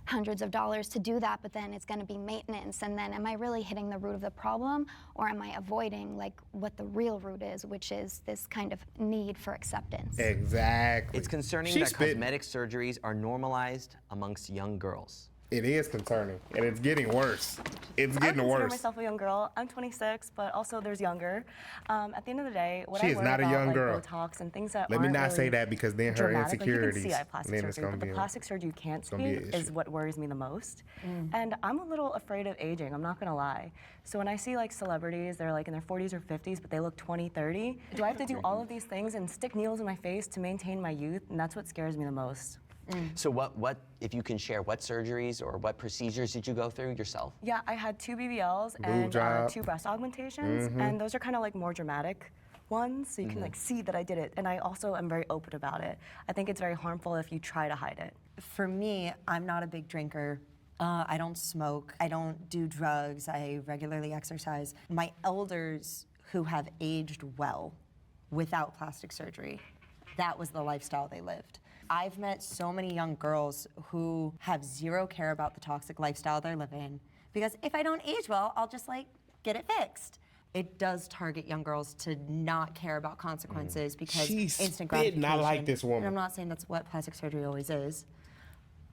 Speaker 10: hundreds of dollars to do that, but then it's going to be maintenance. And then am I really hitting the root of the problem, or am I avoiding like what the real root is, which is this kind of need for acceptance?
Speaker 1: Exactly.
Speaker 2: It's concerning
Speaker 1: She's
Speaker 2: that
Speaker 1: spitting.
Speaker 2: cosmetic surgeries are normalized amongst young girls.
Speaker 1: It is concerning, and it's getting worse. It's
Speaker 5: I
Speaker 1: getting
Speaker 5: consider
Speaker 1: worse.
Speaker 5: myself a young girl. I'm 26, but also there's younger. At the end of the day, what
Speaker 1: She
Speaker 5: I
Speaker 1: is
Speaker 5: worry
Speaker 1: not a
Speaker 5: about,
Speaker 1: young
Speaker 5: like
Speaker 1: girl.
Speaker 5: Botox and things that
Speaker 1: Let me
Speaker 5: aren't
Speaker 1: not say
Speaker 5: really
Speaker 1: that, because then her
Speaker 5: dramatic. Like, you can
Speaker 1: insecurities,
Speaker 5: see I have plastic
Speaker 1: then it's
Speaker 5: surgery,
Speaker 1: gonna
Speaker 5: but the
Speaker 1: be
Speaker 5: plastic surgery you can't
Speaker 1: gonna be
Speaker 5: see
Speaker 1: an
Speaker 5: is
Speaker 1: issue.
Speaker 5: what worries me the most. And I'm a little afraid of aging, I'm not gonna lie. So when I see like celebrities, they're like in their 40s or 50s, but they look 20, 30, do I have to do all of these things and stick needles in my face to maintain my youth? And that's what scares me the most.
Speaker 2: So what, if you can share, what surgeries or what procedures did you go through yourself?
Speaker 5: Yeah, I had 2 BBLs
Speaker 1: Boob
Speaker 5: and
Speaker 1: job.
Speaker 5: 2 breast augmentations, and those are kind of like more dramatic ones, so you can like see that I did it. And I also am very open about it. I think it's very harmful if you try to hide it.
Speaker 6: For me, I'm not a big drinker. I don't smoke. I don't do drugs. I regularly exercise. My elders who have aged well without plastic surgery, that was the lifestyle they lived. I've met so many young girls who have zero care about the toxic lifestyle they're living, because if I don't age well, I'll just like get it fixed. It does target young girls to not care about consequences because
Speaker 1: She's
Speaker 6: instant
Speaker 1: spitting.
Speaker 6: gratification.
Speaker 1: I like this woman.
Speaker 6: And I'm not saying that's what plastic surgery always is.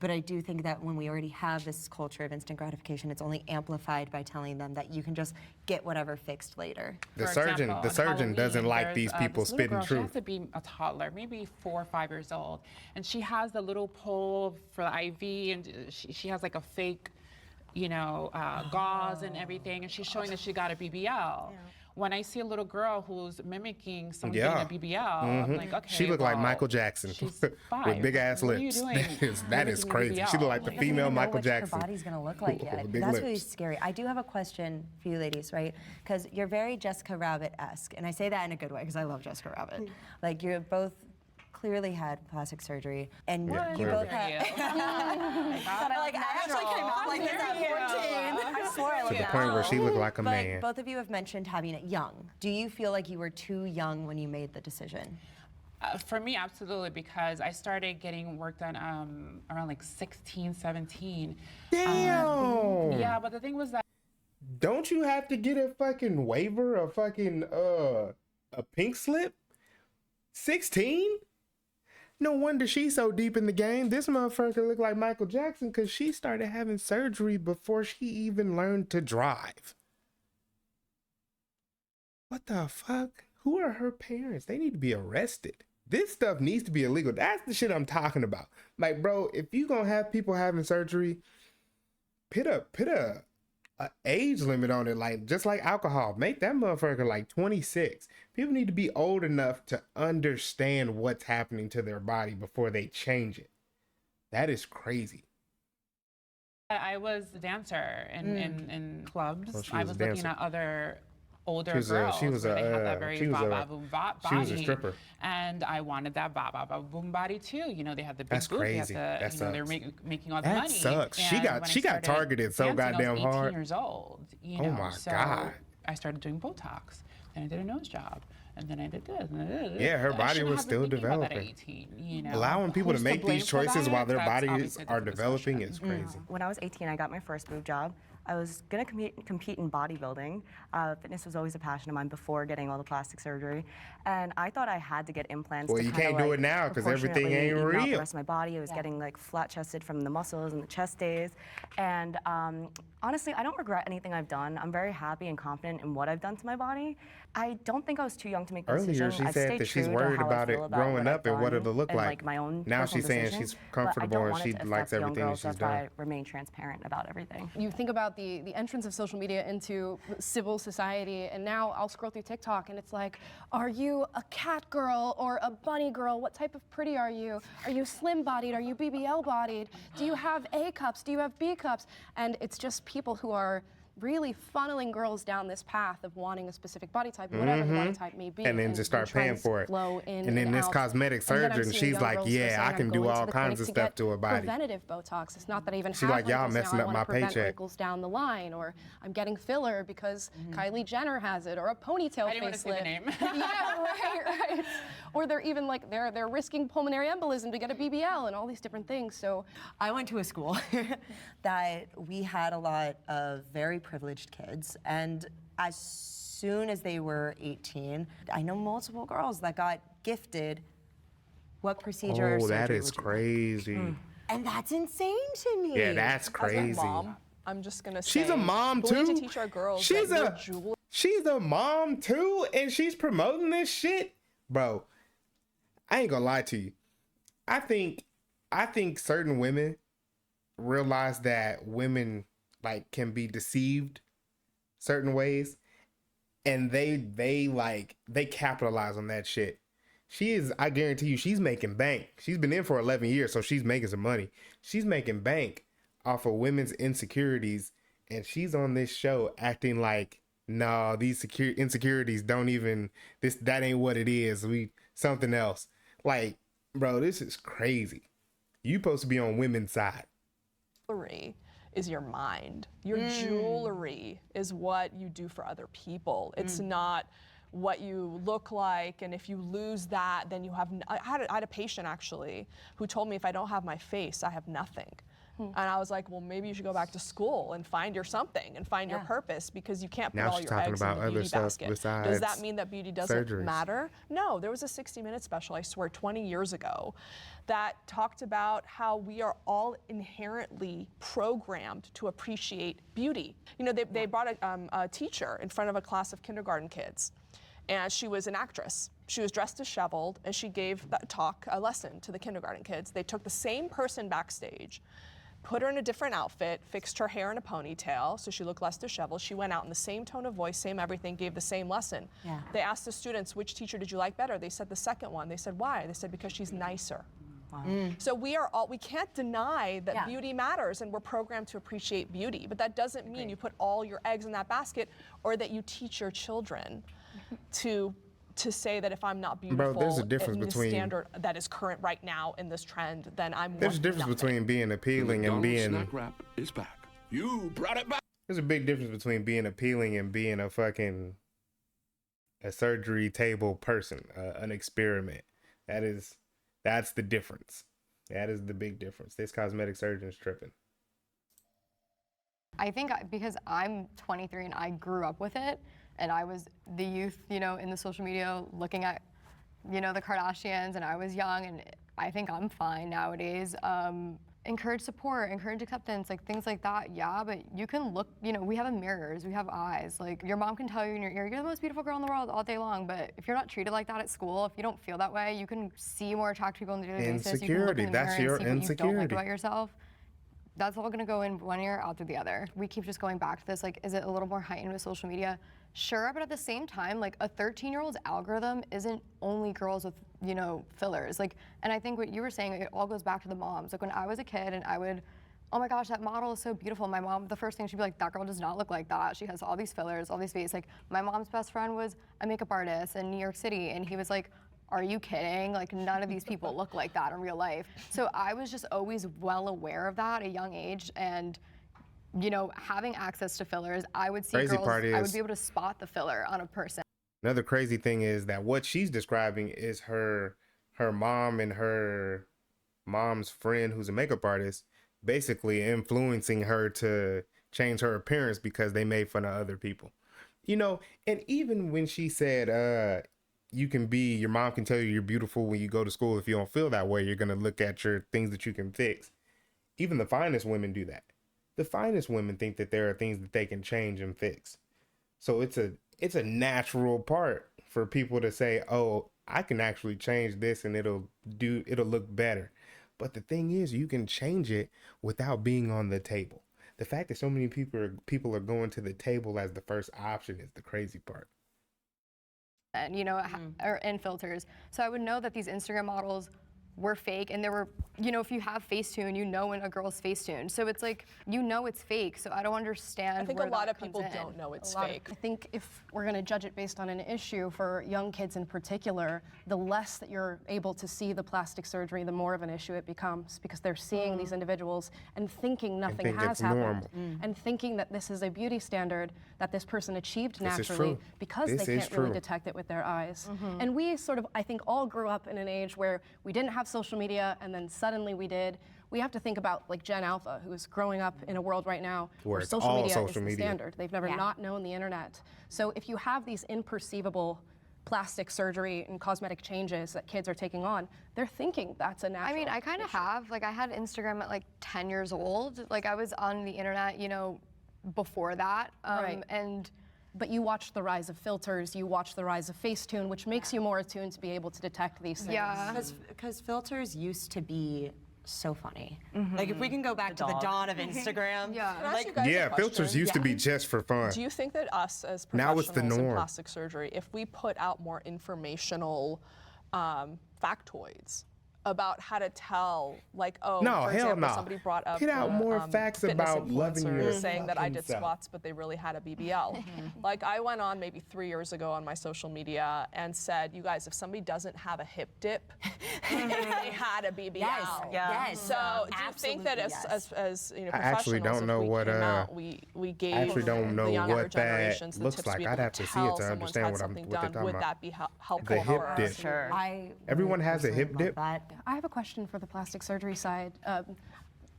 Speaker 6: But I do think that when we already have this culture of instant gratification, it's only amplified by telling them that you can just get whatever fixed later.
Speaker 1: The
Speaker 7: For
Speaker 1: surgeon,
Speaker 7: example,
Speaker 1: the
Speaker 7: on
Speaker 1: surgeon doesn't
Speaker 7: Halloween,
Speaker 1: like
Speaker 7: there's,
Speaker 1: these people
Speaker 7: this little
Speaker 1: spitting
Speaker 7: girl, She
Speaker 1: truth.
Speaker 7: has to be a toddler, maybe 4 or 5 years old, and she has the little pole for the IV, and she has like a fake, gauze and everything, and she's showing that she got a BBL. When I see a little girl who's mimicking someone
Speaker 1: Yeah.
Speaker 7: getting a BBL, I'm like, okay.
Speaker 1: She looked like
Speaker 7: well,
Speaker 1: Michael Jackson
Speaker 7: she's
Speaker 1: with
Speaker 7: 5.
Speaker 1: big ass
Speaker 7: What are you
Speaker 1: lips.
Speaker 7: doing
Speaker 1: That is
Speaker 7: mimicking a
Speaker 1: crazy. She
Speaker 7: BBL?
Speaker 1: looked like the
Speaker 7: Like,
Speaker 1: female
Speaker 6: Doesn't even know
Speaker 1: Michael
Speaker 6: what
Speaker 1: Jackson.
Speaker 6: her body's gonna look like yet.
Speaker 1: Big
Speaker 6: That's really
Speaker 1: lips.
Speaker 6: scary. I do have a question for you ladies, right? Because you're very Jessica Rabbit-esque, and I say that in a good way because I love Jessica Rabbit. Like, you're both clearly had plastic surgery, and
Speaker 1: Yeah,
Speaker 6: you
Speaker 1: clearly.
Speaker 6: both had. I actually came out like this at 14.
Speaker 5: I swore I
Speaker 1: To
Speaker 5: looked
Speaker 1: the point where she looked like a
Speaker 6: But
Speaker 1: man.
Speaker 6: both of you have mentioned having it young. Do you feel like you were too young when you made the decision?
Speaker 7: For me, absolutely, because I started getting work done around like 16, 17.
Speaker 1: Damn.
Speaker 7: Yeah, but the thing was that
Speaker 1: Don't you have to get a fucking waiver, a fucking a pink slip? 16? No wonder she's so deep in the game. This motherfucker look like Michael Jackson because she started having surgery before she even learned to drive. What the fuck? Who are her parents? They need to be arrested. This stuff needs to be illegal. That's the shit I'm talking about. Like, bro, if you gonna have people having surgery, put a age limit on it, like just like alcohol. Make that motherfucker like 26. People need to be old enough to understand what's happening to their body before they change it. That is crazy.
Speaker 7: I was a dancer in clubs.
Speaker 1: Oh, she
Speaker 7: I
Speaker 1: was a
Speaker 7: was looking
Speaker 1: dancer.
Speaker 7: at other older
Speaker 1: She was a-
Speaker 7: girls
Speaker 1: she was
Speaker 7: where
Speaker 1: a,
Speaker 7: they had that
Speaker 1: uh,
Speaker 7: very
Speaker 1: she was a-
Speaker 7: ba-ba boom bop
Speaker 1: she was a
Speaker 7: body.
Speaker 1: stripper.
Speaker 7: And I wanted that ba-ba boom body too. You know, they had the big
Speaker 1: That's
Speaker 7: boob, they had
Speaker 1: crazy.
Speaker 7: the,
Speaker 1: That
Speaker 7: you know, they're
Speaker 1: sucks.
Speaker 7: making all the
Speaker 1: That
Speaker 7: money.
Speaker 1: sucks. She
Speaker 7: And
Speaker 1: got-
Speaker 7: when I
Speaker 1: she got
Speaker 7: started
Speaker 1: targeted so
Speaker 7: dancing, I
Speaker 1: goddamn
Speaker 7: was 18
Speaker 1: hard.
Speaker 7: years old, you
Speaker 1: Oh
Speaker 7: know,
Speaker 1: my
Speaker 7: so
Speaker 1: God.
Speaker 7: I started doing Botox. Then I did a nose job. And then I did this. And I did this.
Speaker 1: Yeah, her
Speaker 7: I
Speaker 1: body
Speaker 7: shouldn't
Speaker 1: was
Speaker 7: have
Speaker 1: still
Speaker 7: been thinking about that at
Speaker 1: developing.
Speaker 7: 18, you know?
Speaker 1: Allowing people to
Speaker 7: Who's
Speaker 1: make
Speaker 7: blame
Speaker 1: these
Speaker 7: for
Speaker 1: choices
Speaker 7: that?
Speaker 1: while their
Speaker 7: That's
Speaker 1: bodies
Speaker 7: obviously a
Speaker 1: are
Speaker 7: different
Speaker 1: developing
Speaker 7: discussion.
Speaker 1: is crazy.
Speaker 5: When I was 18, I got my first boob job. I was gonna compete in bodybuilding. Fitness was always a passion of mine before getting all the plastic surgery, and I thought I had to get implants.
Speaker 1: Well,
Speaker 5: to
Speaker 1: you
Speaker 5: kinda,
Speaker 1: can't do
Speaker 5: like,
Speaker 1: it now 'cause everything
Speaker 5: proportionately
Speaker 1: ain't
Speaker 5: even out
Speaker 1: real.
Speaker 5: The rest of my body, I was getting like flat-chested from the muscles and the chest days, and honestly, I don't regret anything I've done. I'm very happy and confident in what I've done to my body. I don't think I was too young to make the
Speaker 1: Earlier,
Speaker 5: decision.
Speaker 1: she
Speaker 5: I've
Speaker 1: said
Speaker 5: stayed
Speaker 1: that she's
Speaker 5: true to
Speaker 1: worried
Speaker 5: how I
Speaker 1: about it
Speaker 5: feel
Speaker 1: growing
Speaker 5: what
Speaker 1: up
Speaker 5: I've
Speaker 1: and what
Speaker 5: done
Speaker 1: it'll look
Speaker 5: and,
Speaker 1: like.
Speaker 5: my own
Speaker 1: Now
Speaker 5: personal
Speaker 1: she's saying
Speaker 5: decision,
Speaker 1: she's
Speaker 5: but I
Speaker 1: comfortable
Speaker 5: don't
Speaker 1: and
Speaker 5: want it
Speaker 1: she
Speaker 5: to
Speaker 1: likes
Speaker 5: affect young
Speaker 1: everything that
Speaker 5: girls.
Speaker 1: she's
Speaker 5: That's why
Speaker 1: done.
Speaker 5: I remain transparent about everything.
Speaker 8: You think about the entrance of social media into civil society, and now I'll scroll through TikTok and it's like, are you a cat girl or a bunny girl? What type of pretty are you? Are you slim bodied? Are you BBL bodied? Do you have A cups? Do you have B cups? And it's just people who are really funneling girls down this path of wanting a specific body type, whatever the body type may be.
Speaker 1: And then just start paying
Speaker 8: trends
Speaker 1: for it.
Speaker 8: flow in
Speaker 1: And then this
Speaker 8: out.
Speaker 1: cosmetic
Speaker 8: And then I'm
Speaker 1: surgeon,
Speaker 8: seeing
Speaker 1: she's
Speaker 8: young
Speaker 1: like,
Speaker 8: girls who are
Speaker 1: yeah,
Speaker 8: saying,
Speaker 1: I
Speaker 8: "I'm
Speaker 1: can do
Speaker 8: going to
Speaker 1: all
Speaker 8: the
Speaker 1: kinds
Speaker 8: clinic
Speaker 1: of
Speaker 8: to
Speaker 1: stuff
Speaker 8: get
Speaker 1: to a body."
Speaker 8: Preventative Botox. It's not that I even
Speaker 1: She's
Speaker 8: have
Speaker 1: like, "Y'all
Speaker 8: wrinkles now,
Speaker 1: messing
Speaker 8: I
Speaker 1: up
Speaker 8: wanna
Speaker 1: my
Speaker 8: prevent
Speaker 1: paycheck."
Speaker 8: wrinkles down the line, or I'm getting filler because Kylie Jenner has it, or a ponytail
Speaker 7: I didn't want to say the
Speaker 8: facelift.
Speaker 7: name.
Speaker 8: Yeah, right. Or they're even like they're risking pulmonary embolism to get a BBL and all these different things. So
Speaker 6: I went to a school that we had a lot of very privileged kids, and as soon as they were 18, I know multiple girls that got gifted what procedure or
Speaker 1: Oh, that
Speaker 6: surgery
Speaker 1: is
Speaker 6: would you like?
Speaker 1: crazy.
Speaker 6: And that's insane to me.
Speaker 1: Yeah, that's
Speaker 4: As a
Speaker 1: crazy.
Speaker 4: mom, I'm just gonna say.
Speaker 1: She's a mom
Speaker 4: we
Speaker 1: too.
Speaker 4: need to teach our girls
Speaker 1: She's
Speaker 4: that
Speaker 1: a
Speaker 4: your jewelry
Speaker 1: she's a mom too, and she's promoting this shit, bro. I ain't gonna lie to you. I think certain women realize that women like can be deceived certain ways, and they capitalize on that shit. She is, I guarantee you, she's making bank. She's been in for 11 years, so she's making some money. She's making bank off of women's insecurities, and she's on this show acting like, no, these insecurities don't even, that ain't what it is. Something else. Like, bro, this is crazy. You supposed to be on women's side.
Speaker 4: is your mind. Your jewelry is what you do for other people. It's not what you look like, and if you lose that, then you have. I had a patient actually who told me if I don't have my face, I have nothing. And I was like, well, maybe you should go back to school and find your something and find your purpose, because you can't put
Speaker 1: Now
Speaker 4: all
Speaker 1: she's
Speaker 4: your
Speaker 1: talking
Speaker 4: eggs in
Speaker 1: about
Speaker 4: the
Speaker 1: other
Speaker 4: beauty
Speaker 1: stuff
Speaker 4: basket. Does
Speaker 1: besides
Speaker 4: that mean that beauty doesn't
Speaker 1: surgeries.
Speaker 4: matter? No, there was a 60-minute special, I swear, 20 years ago, that talked about how we are all inherently programmed to appreciate beauty. You know, they brought a teacher in front of a class of kindergarten kids, and she was an actress. She was dressed disheveled, and she gave that talk, a lesson to the kindergarten kids. They took the same person backstage, put her in a different outfit, fixed her hair in a ponytail so she looked less disheveled. She went out in the same tone of voice, same everything, gave the same lesson.
Speaker 6: Yeah.
Speaker 4: They asked the students, which teacher did you like better? They said the second one. They said, why? They said, because she's nicer. So we can't deny that beauty matters, and we're programmed to appreciate beauty, but that doesn't mean you put all your eggs in that basket, or that you teach your children to to say that if I'm not
Speaker 1: Bro,
Speaker 4: beautiful
Speaker 1: there's a difference
Speaker 4: in the
Speaker 1: between-
Speaker 4: standard that is current right now in this trend, then I'm
Speaker 1: There's a
Speaker 4: worth
Speaker 1: difference
Speaker 4: nothing.
Speaker 1: between being appealing and being.
Speaker 11: Snack wrap is back. You brought it back.
Speaker 1: There's a big difference between being appealing and being a fucking a surgery table person, an experiment. That's the difference. That is the big difference. This cosmetic surgeon's tripping.
Speaker 3: I think because I'm 23 and I grew up with it, and I was the youth, you know, in the social media looking at, you know, the Kardashians, and I was young, and I think I'm fine nowadays. Encourage support, encourage acceptance, like things like that, yeah, but you can look, you know, we have mirrors, we have eyes. Like, your mom can tell you in your ear, you're the most beautiful girl in the world all day long, but if you're not treated like that at school, if you don't feel that way, you can see more attractive people on a daily basis. You can look
Speaker 1: Insecurity,
Speaker 3: in the
Speaker 1: that's
Speaker 3: mirror
Speaker 1: your
Speaker 3: and see what you don't like
Speaker 1: insecurity.
Speaker 3: about yourself. That's all gonna go in one ear, out through the other. We keep just going back to this, like, is it a little more heightened with social media? Sure, but at the same time, like, a 13-year-old's algorithm isn't only girls with, you know, fillers. Like, and I think what you were saying, it all goes back to the moms. Like, when I was a kid and I would, oh my gosh, that model is so beautiful. My mom, the first thing she'd be like, that girl does not look like that. She has all these fillers, all these face. Like, my mom's best friend was a makeup artist in New York City, and he was like, are you kidding? Like, none of these people look like that in real life. So I was just always well aware of that at a young age, and, you know, having access to fillers, I would see
Speaker 1: Crazy
Speaker 3: girls,
Speaker 1: part
Speaker 3: I would
Speaker 1: is-
Speaker 3: be able to spot the filler on a person.
Speaker 1: Another crazy thing is that what she's describing is her mom and her mom's friend, who's a makeup artist, basically influencing her to change her appearance because they made fun of other people. You know, and even when she said, your mom can tell you you're beautiful when you go to school. If you don't feel that way, you're going to look at your things that you can fix. Even the finest women do that. The finest women think that there are things that they can change and fix. So it's a natural part for people to say, oh, I can actually change this and it'll look better. But the thing is, you can change it without being on the table. The fact that so many people are going to the table as the first option is the crazy part.
Speaker 3: And, you know, or in filters. So I would know that these Instagram models were fake, and there were, you know, if you have Facetune, you know when a girl's Facetuned. So it's like, you know it's fake, so I don't understand
Speaker 4: I think
Speaker 3: where
Speaker 4: a lot
Speaker 3: that
Speaker 4: of people
Speaker 3: comes in.
Speaker 4: don't know it's
Speaker 8: A lot of-
Speaker 4: fake.
Speaker 8: I think if we're going to judge it based on an issue for young kids in particular, the less that you're able to see the plastic surgery, the more of an issue it becomes, because they're seeing these individuals and thinking nothing
Speaker 1: think
Speaker 8: has
Speaker 1: it's
Speaker 8: happened,
Speaker 1: normal.
Speaker 8: and thinking that this is a beauty standard that this person achieved
Speaker 1: This is
Speaker 8: naturally
Speaker 1: true.
Speaker 8: because
Speaker 1: This
Speaker 8: they
Speaker 1: is
Speaker 8: can't really
Speaker 1: true.
Speaker 8: detect it with their eyes. And we sort of, I think, all grew up in an age where we didn't have social media, and then suddenly we did. We have to think about like Gen Alpha, who is growing up in a world right now
Speaker 1: Where it's
Speaker 8: social
Speaker 1: all
Speaker 8: media
Speaker 1: social
Speaker 8: is the
Speaker 1: media.
Speaker 8: standard. They've never not known the internet. So if you have these imperceivable plastic surgery and cosmetic changes that kids are taking on, they're thinking that's a natural.
Speaker 3: I mean, I kind of have. Like, I had Instagram at like 10 years old. Like, I was on the internet, you know, before that.
Speaker 8: Right.
Speaker 3: And
Speaker 8: But you watch the rise of filters, you watch the rise of Facetune, which makes you more attuned to be able to detect these things.
Speaker 3: yeah.
Speaker 5: Because filters used to be so funny. Like, if we can go back to the dawn of Instagram.
Speaker 3: Yeah.
Speaker 4: Can I ask
Speaker 5: Like,
Speaker 4: you guys a
Speaker 1: Yeah, filters
Speaker 4: question?
Speaker 1: used to be just for fun.
Speaker 4: Do you think that us as
Speaker 1: Now it's
Speaker 4: professionals
Speaker 1: the
Speaker 4: in
Speaker 1: norm.
Speaker 4: plastic surgery, if we put out more informational factoids about how to tell, like, oh,
Speaker 1: No,
Speaker 4: for
Speaker 1: hell
Speaker 4: example,
Speaker 1: no.
Speaker 4: somebody brought up
Speaker 1: Get out
Speaker 4: the,
Speaker 1: more facts
Speaker 4: fitness
Speaker 1: about loving
Speaker 4: influencer
Speaker 1: your
Speaker 4: saying that I
Speaker 1: fucking
Speaker 4: did
Speaker 1: self.
Speaker 4: squats, but they really had a BBL. Like, I went on maybe 3 years ago on my social media and said, you guys, if somebody doesn't have a hip dip, they had a BBL.
Speaker 5: Yes.
Speaker 4: So do you think that as you know,
Speaker 1: I actually
Speaker 4: professionals,
Speaker 1: don't know
Speaker 4: if we
Speaker 1: what,
Speaker 4: came out, we gave
Speaker 1: I actually don't know
Speaker 4: the younger
Speaker 1: what that
Speaker 4: generations the
Speaker 1: looks
Speaker 4: tips to
Speaker 1: like.
Speaker 4: be
Speaker 1: I'd
Speaker 4: able
Speaker 1: have to see it
Speaker 4: tell
Speaker 1: to
Speaker 4: someone's
Speaker 1: understand
Speaker 4: had
Speaker 1: what
Speaker 4: something
Speaker 1: what they're
Speaker 4: done.
Speaker 1: talking
Speaker 4: Would
Speaker 1: about.
Speaker 4: that be helpful
Speaker 1: The
Speaker 4: for
Speaker 1: hip
Speaker 4: us?
Speaker 1: dip.
Speaker 5: Sure.
Speaker 1: Everyone has a hip dip.
Speaker 8: I have a question for the plastic surgery side.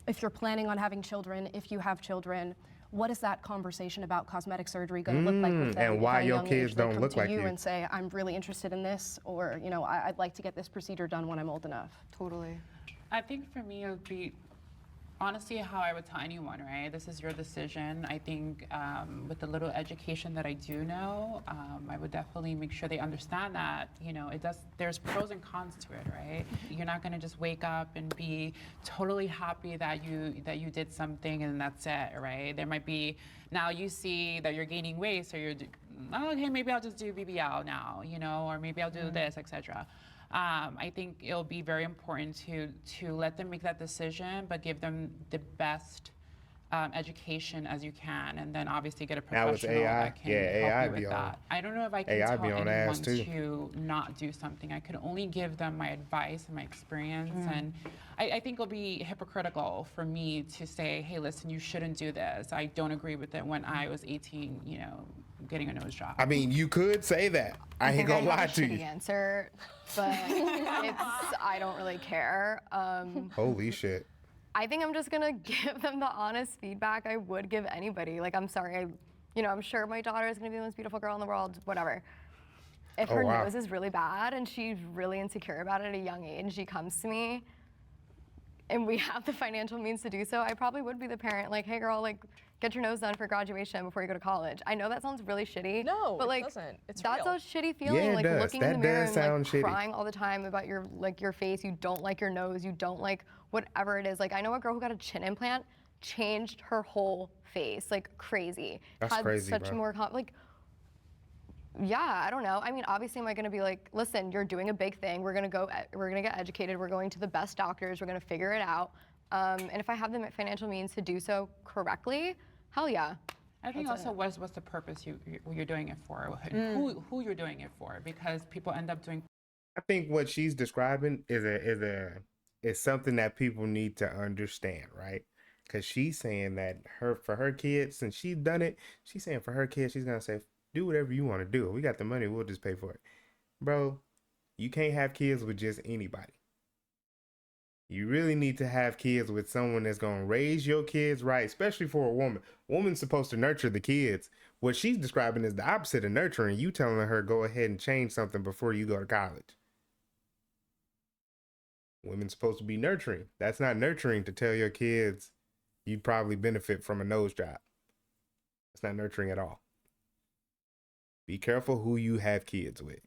Speaker 8: If you're planning on having children, if you have children, what is that conversation about cosmetic surgery going to look like with them?
Speaker 1: and
Speaker 8: if
Speaker 1: why
Speaker 8: at a
Speaker 1: your
Speaker 8: young
Speaker 1: kids
Speaker 8: age they
Speaker 1: don't
Speaker 8: come
Speaker 1: look
Speaker 8: to
Speaker 1: like you.
Speaker 8: and say, I'm really interested in this, or, you know, I'd like to get this procedure done when I'm old enough.
Speaker 3: Totally.
Speaker 7: I think for me, it would be honestly how I would tell anyone, right? This is your decision. I think with the little education that I do know, I would definitely make sure they understand that, you know, there's pros and cons to it, right? You're not gonna just wake up and be totally happy that you did something and that's it, right? There might be, now you see that you're gaining weight, so you're, oh, okay, maybe I'll just do BBL now, you know, or maybe I'll do this, etc. I think it'll be very important to let them make that decision, but give them the best education as you can, and then obviously get a
Speaker 1: Now with
Speaker 7: professional
Speaker 1: AI,
Speaker 7: that can
Speaker 1: yeah,
Speaker 7: help
Speaker 1: AI
Speaker 7: you with
Speaker 1: be on-
Speaker 7: that. I don't know if I can
Speaker 1: AI
Speaker 7: tell
Speaker 1: be on
Speaker 7: anyone
Speaker 1: ass, too.
Speaker 7: to not do something. I could only give them my advice and my experience, and I think it'll be hypocritical for me to say, hey, listen, you shouldn't do this. I don't agree with it when I was 18, you know, getting a nose job.
Speaker 1: I mean, you could say that. I ain't gonna
Speaker 3: I
Speaker 1: lie
Speaker 3: have a
Speaker 1: to
Speaker 3: shitty
Speaker 1: you.
Speaker 3: answer, but I don't really care.
Speaker 1: Holy shit.
Speaker 3: I think I'm just gonna give them the honest feedback I would give anybody. Like, I'm sorry, I'm sure my daughter is gonna be the most beautiful girl in the world, whatever. If
Speaker 1: Oh,
Speaker 3: her
Speaker 1: wow.
Speaker 3: nose is really bad and she's really insecure about it at a young age, she comes to me and we have the financial means to do so, I probably would be the parent, like, hey girl, like, get your nose done for graduation before you go to college. I know that sounds really shitty.
Speaker 4: No,
Speaker 3: but
Speaker 4: it
Speaker 3: like,
Speaker 4: doesn't. It's
Speaker 3: that's
Speaker 4: real.
Speaker 3: a shitty feeling,
Speaker 1: Yeah, it
Speaker 3: like
Speaker 1: does.
Speaker 3: looking in
Speaker 1: That
Speaker 3: the mirror
Speaker 1: does
Speaker 3: and
Speaker 1: sound
Speaker 3: like
Speaker 1: shitty.
Speaker 3: crying all the time about your face. You don't like your nose. You don't like whatever it is. Like, I know a girl who got a chin implant, changed her whole face, like crazy.
Speaker 1: That's
Speaker 3: Had
Speaker 1: crazy,
Speaker 3: such
Speaker 1: bro.
Speaker 3: more yeah, I don't know. I mean, obviously, am I going to be like, listen, you're doing a big thing. We're going to get educated. We're going to the best doctors. We're going to figure it out. And if I have the financial means to do so correctly, hell yeah.
Speaker 7: I think also what's the purpose you're doing it for, who you're doing it for, because people end up doing.
Speaker 1: I think what she's describing is something that people need to understand, right? Because she's saying that for her kids, since she's done it, she's saying for her kids, she's gonna say, do whatever you want to do. We got the money, we'll just pay for it. Bro, you can't have kids with just anybody. You really need to have kids with someone that's gonna raise your kids right, especially for a woman. Woman's supposed to nurture the kids. What she's describing is the opposite of nurturing. You telling her go ahead and change something before you go to college. Women's supposed to be nurturing. That's not nurturing to tell your kids you'd probably benefit from a nose job. That's not nurturing at all. Be careful who you have kids with.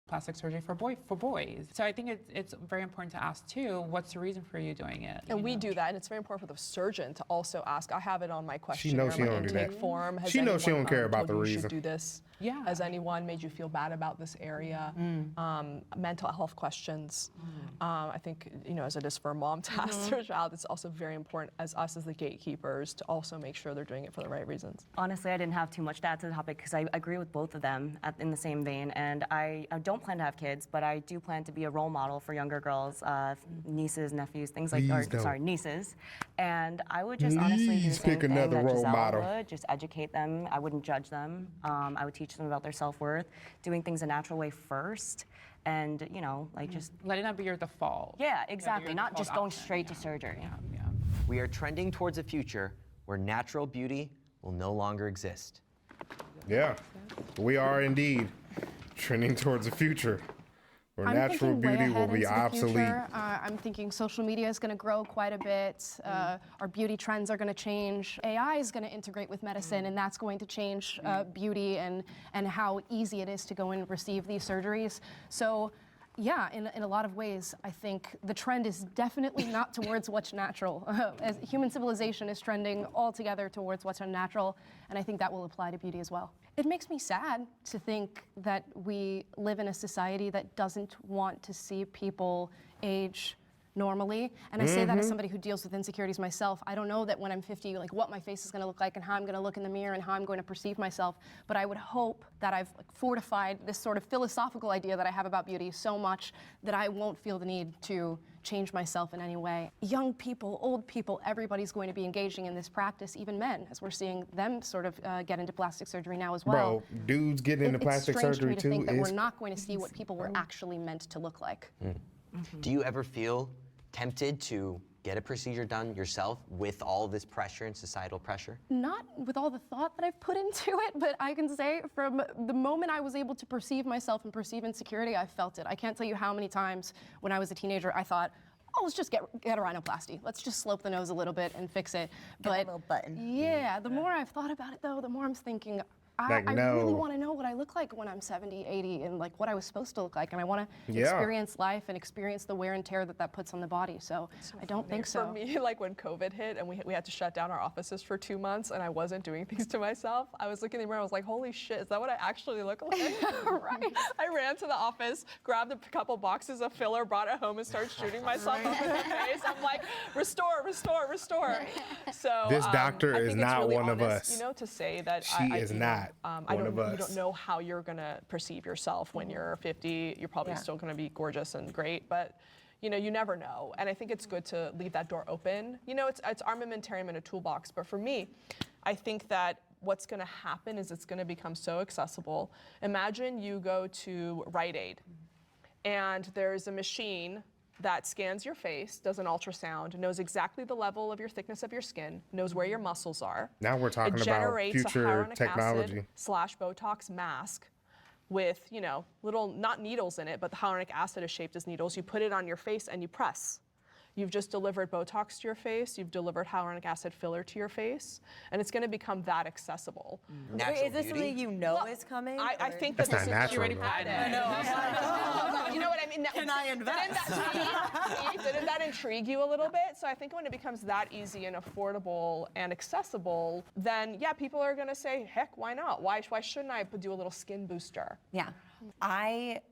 Speaker 7: Plastic surgery for boys. So I think it's very important to ask too, what's the reason for you doing it?
Speaker 4: And we do that, and it's very important for the surgeon to also ask. I have it on my questionnaire,
Speaker 1: knows she
Speaker 4: my
Speaker 1: don't do
Speaker 4: intake
Speaker 1: that.
Speaker 4: form. Has
Speaker 1: She knows she
Speaker 4: anyone,
Speaker 1: don't care about
Speaker 4: told
Speaker 1: the
Speaker 4: you
Speaker 1: reason.
Speaker 4: should do this?
Speaker 7: Yeah.
Speaker 4: Has anyone made you feel bad about this area? Mental health questions. I think, as it is for a mom to ask their child, it's also very important as us as the gatekeepers to also make sure they're doing it for the right reasons.
Speaker 5: Honestly, I didn't have too much to add to the topic because I agree with both of them in the same vein. And I don't plan to have kids, but I do plan to be a role model for younger girls, nieces, nephews, things like
Speaker 1: Please don't.
Speaker 5: nieces. And I would just honestly do the
Speaker 1: Please
Speaker 5: same
Speaker 1: pick
Speaker 5: thing
Speaker 1: another
Speaker 5: that
Speaker 1: role
Speaker 5: Giselle
Speaker 1: model.
Speaker 5: would, just educate them. I wouldn't judge them. I would teach them about their self-worth, doing things a natural way first, and just
Speaker 7: Letting that be your default.
Speaker 5: yeah, exactly.
Speaker 7: your
Speaker 5: Not
Speaker 7: default
Speaker 5: just going
Speaker 7: option,
Speaker 5: straight to
Speaker 7: yeah.
Speaker 5: surgery.
Speaker 7: Yeah.
Speaker 2: We are trending towards a future where natural beauty will no longer exist.
Speaker 1: Yeah, we are indeed trending towards the future where
Speaker 8: I'm
Speaker 1: natural
Speaker 8: thinking way
Speaker 1: beauty will
Speaker 8: ahead
Speaker 1: be
Speaker 8: into the
Speaker 1: obsolete.
Speaker 8: future. I'm thinking social media is going to grow quite a bit. Our beauty trends are going to change. AI is going to integrate with medicine, and that's going to change beauty and how easy it is to go and receive these surgeries. So, yeah, in a lot of ways, I think the trend is definitely not towards what's natural. As human civilization is trending altogether towards what's unnatural, and I think that will apply to beauty as well. It makes me sad to think that we live in a society that doesn't want to see people age normally. And I say that as somebody who deals with insecurities myself. I don't know that when I'm 50, like what my face is going to look like and how I'm going to look in the mirror and how I'm going to perceive myself. But I would hope that I've fortified this sort of philosophical idea that I have about beauty so much that I won't feel the need to change myself in any way. Young people, old people, everybody's going to be engaging in this practice, even men, as we're seeing them sort of get into plastic surgery now as well.
Speaker 1: Bro, dudes getting into plastic
Speaker 8: it's strange
Speaker 1: surgery
Speaker 8: to me to think
Speaker 1: too
Speaker 8: that
Speaker 1: is
Speaker 8: we're not going to see what people were actually meant to look like.
Speaker 2: Do you ever feel tempted to get a procedure done yourself with all this pressure and societal pressure?
Speaker 8: Not with all the thought that I've put into it, but I can say from the moment I was able to perceive myself and perceive insecurity, I felt it. I can't tell you how many times when I was a teenager I thought, oh, let's just get a rhinoplasty. Let's just slope the nose a little bit and fix it.
Speaker 6: Get a little button.
Speaker 8: Yeah, the more I've thought about it though, the more I'm thinking,
Speaker 1: Like,
Speaker 8: I
Speaker 1: no.
Speaker 8: really want to know what I look like when I'm 70, 80, and like what I was supposed to look like. And I want to
Speaker 1: Yeah.
Speaker 8: experience life and experience the wear and tear that puts on the body. So I don't think so.
Speaker 4: For me, like when COVID hit and we had to shut down our offices for 2 months and I wasn't doing things to myself, I was looking in the mirror, I was like, holy shit, is that what I actually look like? Right. I ran to the office, grabbed a couple boxes of filler, brought it home and started shooting myself up in the face. I'm like, restore, restore, restore. So
Speaker 1: This doctor
Speaker 4: I
Speaker 1: is
Speaker 4: think it's
Speaker 1: not
Speaker 4: really
Speaker 1: one of
Speaker 4: honest,
Speaker 1: us.
Speaker 4: You know, to say that
Speaker 1: She is
Speaker 4: you know,
Speaker 1: not one of us.
Speaker 4: You don't know how you're gonna perceive yourself when you're 50. You're probably still gonna be gorgeous and great, but you know, you never know. And I think it's good to leave that door open. You know, it's armamentarium in a toolbox. But for me, I think that what's gonna happen is it's gonna become so accessible. Imagine you go to Rite Aid and there's a machine that scans your face, does an ultrasound, knows exactly the level of your thickness of your skin, knows where your muscles are.
Speaker 1: Now we're talking
Speaker 4: It
Speaker 1: about
Speaker 4: generates
Speaker 1: future
Speaker 4: a hyaluronic
Speaker 1: technology.
Speaker 4: acid / Botox mask with, you know, little, not needles in it, but the hyaluronic acid is shaped as needles. You put it on your face and you press. You've just delivered Botox to your face, you've delivered hyaluronic acid filler to your face, and it's gonna become that accessible.
Speaker 2: Natural
Speaker 6: Is this
Speaker 2: beauty?
Speaker 6: something you know is coming?
Speaker 4: I
Speaker 6: or-
Speaker 4: think
Speaker 1: That's
Speaker 4: that
Speaker 1: not
Speaker 4: this is
Speaker 1: natural, though.
Speaker 4: you know what I mean?
Speaker 6: Can I invest?
Speaker 4: Didn't that intrigue you a little bit? So I think when it becomes that easy and affordable and accessible, then yeah, people are gonna say, heck, why not? Why shouldn't I do a little skin booster?
Speaker 6: Yeah. I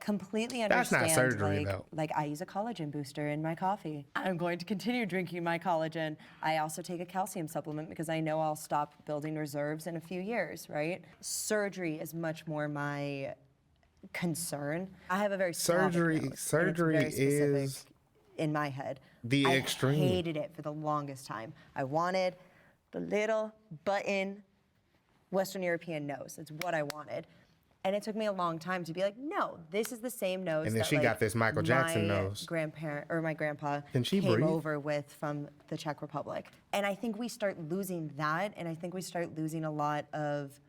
Speaker 6: completely
Speaker 1: That's
Speaker 6: understand.
Speaker 1: not surgery,
Speaker 6: like,
Speaker 1: though.
Speaker 6: Like I use a collagen booster in my coffee. I'm going to continue drinking my collagen. I also take a calcium supplement because I know I'll stop building reserves in a few years, right? Surgery is much more my concern. I have a very
Speaker 1: Surgery-
Speaker 6: Slavic nose, and it's
Speaker 1: surgery
Speaker 6: very specific
Speaker 1: is
Speaker 6: in my head.
Speaker 1: the
Speaker 6: I
Speaker 1: extreme.
Speaker 6: hated it for the longest time. I wanted the little button Western European nose. It's what I wanted. And it took me a long time to be like, no, this is the same nose.
Speaker 1: And then
Speaker 6: that,
Speaker 1: she
Speaker 6: like,
Speaker 1: got this Michael Jackson
Speaker 6: my
Speaker 1: nose.
Speaker 6: grandparent or my grandpa
Speaker 1: Can she
Speaker 6: came
Speaker 1: breathe?
Speaker 6: over with from the Czech Republic. And I think we start losing that, and I think we start losing a lot of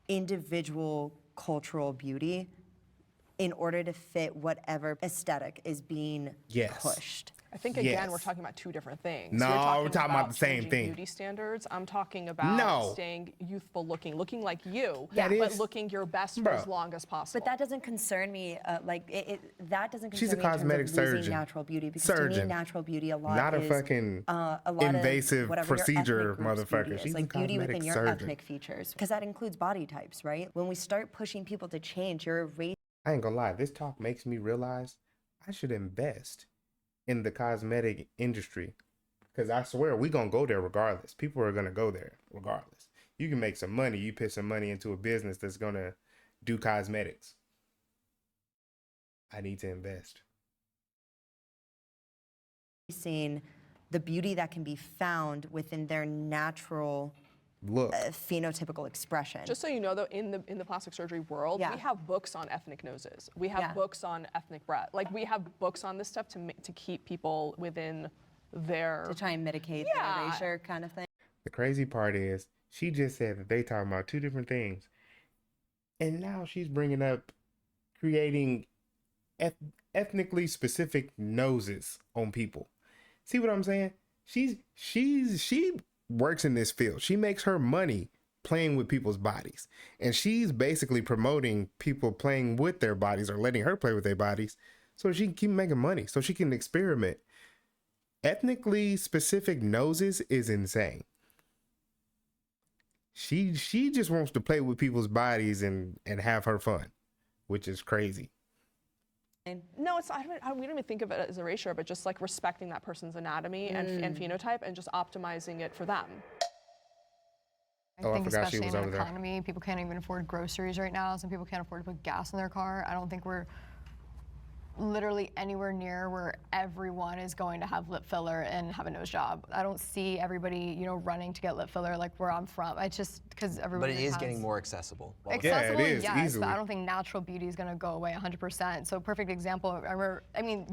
Speaker 6: individual cultural beauty in order to fit whatever aesthetic is being
Speaker 1: Yes.
Speaker 6: pushed.
Speaker 4: I think again
Speaker 1: Yes.
Speaker 4: we're talking about two different things.
Speaker 1: No,
Speaker 4: You're
Speaker 1: we're talking about the same
Speaker 4: changing
Speaker 1: thing.
Speaker 4: Beauty standards. I'm talking about
Speaker 1: No.
Speaker 4: staying youthful looking like you,
Speaker 1: That
Speaker 4: but
Speaker 1: is-
Speaker 4: looking your best for
Speaker 1: Bro.
Speaker 4: as long as possible.
Speaker 6: But that doesn't concern me. That doesn't concern
Speaker 1: She's a
Speaker 6: me in terms
Speaker 1: cosmetic
Speaker 6: of losing
Speaker 1: surgeon.
Speaker 6: natural beauty because to me,
Speaker 1: Surgeon.
Speaker 6: natural beauty a lot
Speaker 1: Not a
Speaker 6: is
Speaker 1: fucking
Speaker 6: a lot
Speaker 1: invasive
Speaker 6: of whatever your
Speaker 1: procedure,
Speaker 6: ethnic group's
Speaker 1: motherfucker.
Speaker 6: beauty is,
Speaker 1: She's a
Speaker 6: like beauty
Speaker 1: cosmetic
Speaker 6: within your
Speaker 1: surgeon.
Speaker 6: ethnic features, because that includes body types, right? When we start pushing people to change, you're erasing
Speaker 1: I ain't gonna lie, this talk makes me realize I should invest in the cosmetic industry. Because I swear we gonna go there regardless. People are gonna go there regardless. You can make some money. You put some money into a business that's gonna do cosmetics. I need to invest.
Speaker 6: the beauty that can be found within their natural
Speaker 1: Look,
Speaker 6: phenotypical expression.
Speaker 4: Just so you know, though, in the plastic surgery world,
Speaker 6: Yeah.
Speaker 4: we have books on ethnic noses. We have
Speaker 6: Yeah.
Speaker 4: books on ethnic breath. Like we have books on this stuff to keep people within their.
Speaker 6: to try and mitigate
Speaker 4: Yeah.
Speaker 6: the erasure kind of thing.
Speaker 1: the crazy part is she just said that they talking about two different things. And now she's bringing up creating ethnically specific noses on people. See what I'm saying? She works in this field. She makes her money playing with people's bodies. And she's basically promoting people playing with their bodies or letting her play with their bodies so she can keep making money, so she can experiment. Ethnically specific noses is insane. She just wants to play with people's bodies and have her fun, which is crazy.
Speaker 4: No, it's we don't even think of it as erasure, but just like respecting that person's anatomy and phenotype and just optimizing it for them.
Speaker 1: Oh, I
Speaker 3: think
Speaker 1: forgot she
Speaker 3: especially
Speaker 1: was
Speaker 3: in our
Speaker 1: over there.
Speaker 3: economy, people can't even afford groceries right now. Some people can't afford to put gas in their car. I don't think we're literally anywhere near where everyone is going to have lip filler and have a nose job. I don't see everybody, running to get lip filler like where I'm from. It's just because
Speaker 2: But
Speaker 3: everybody
Speaker 2: it is
Speaker 3: has
Speaker 2: getting more accessible.
Speaker 3: accessible,
Speaker 1: Yeah, it is,
Speaker 3: yes,
Speaker 1: easily.
Speaker 3: but I don't think natural beauty is going to go away 100%. So perfect example,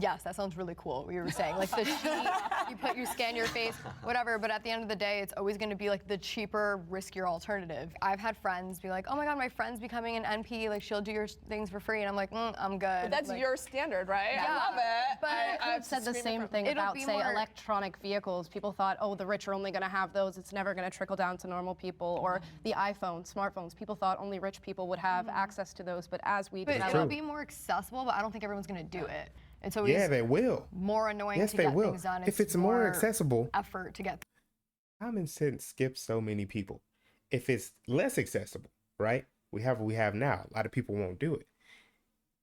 Speaker 3: yes, that sounds really cool, what you were saying. Like the sheet, you scan your face, whatever, but at the end of the day, it's always going to be like the cheaper, riskier alternative. I've had friends be like, oh my God, my friend's becoming an NP, like she'll do your things for free. And I'm like, I'm good.
Speaker 4: But that's
Speaker 3: Like,
Speaker 4: your standard. standard, right? I
Speaker 3: Yeah,
Speaker 4: love it.
Speaker 3: but
Speaker 4: I've
Speaker 8: said the
Speaker 4: screamed it
Speaker 8: same
Speaker 4: from-
Speaker 8: thing
Speaker 3: It'll
Speaker 8: about,
Speaker 3: be
Speaker 8: say,
Speaker 3: more-
Speaker 8: electronic vehicles. People thought, oh, the rich are only going to have those. It's never going to trickle down to normal people. Or the iPhone, smartphones. People thought only rich people would have access to those. But as we
Speaker 3: But
Speaker 8: develop,
Speaker 3: it'll be more accessible, but I don't think everyone's gonna do it. It's always
Speaker 1: Yeah, they will.
Speaker 3: more annoying
Speaker 1: Yes,
Speaker 3: to
Speaker 1: they
Speaker 3: get
Speaker 1: will.
Speaker 3: things done.
Speaker 1: If it's more accessible,
Speaker 3: effort to get.
Speaker 1: common sense skips so many people. If it's less accessible, right? We have what we have now. A lot of people won't do it.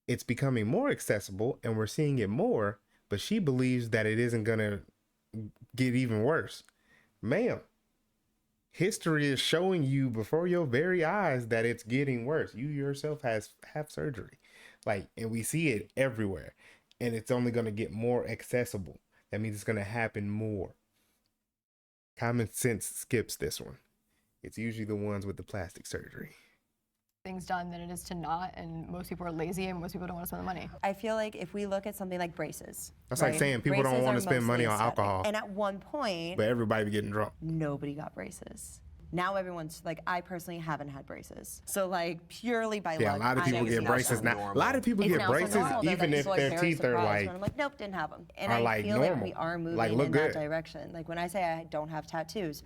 Speaker 1: It's becoming more accessible and we're seeing it more, but she believes that it isn't gonna get even worse. Ma'am, history is showing you before your very eyes that it's getting worse. You yourself have surgery. Like, and we see it everywhere. And it's only gonna get more accessible. That means it's gonna happen more. Common sense skips this one. It's usually the ones with the plastic surgery.
Speaker 3: Things done than it is to not, and most people are lazy and most people don't want to spend the money.
Speaker 6: I feel like if we look at something like braces.
Speaker 1: That's like saying people don't
Speaker 6: Braces
Speaker 1: want
Speaker 6: are
Speaker 1: to spend money
Speaker 6: mostly
Speaker 1: on
Speaker 6: aesthetic.
Speaker 1: alcohol,
Speaker 6: And at one point,
Speaker 1: but everybody be getting drunk.
Speaker 6: nobody got braces. Now everyone's like, I personally haven't had braces. So like purely by
Speaker 1: Yeah, a
Speaker 6: luck.
Speaker 1: lot of
Speaker 6: I'm
Speaker 1: people
Speaker 6: able
Speaker 1: get
Speaker 6: to
Speaker 1: braces
Speaker 6: get
Speaker 1: now. A lot of people
Speaker 6: It's
Speaker 1: get
Speaker 6: now so
Speaker 1: braces
Speaker 6: normal, though,
Speaker 1: even
Speaker 6: that
Speaker 1: if
Speaker 6: people are
Speaker 1: their
Speaker 6: very
Speaker 1: teeth are
Speaker 6: surprised
Speaker 1: like,
Speaker 6: when I'm like, nope, didn't have them. And
Speaker 1: are
Speaker 6: I
Speaker 1: like
Speaker 6: feel like
Speaker 1: normal.
Speaker 6: we are moving
Speaker 1: Like, look
Speaker 6: in
Speaker 1: good.
Speaker 6: that direction. Like when I say I don't have tattoos,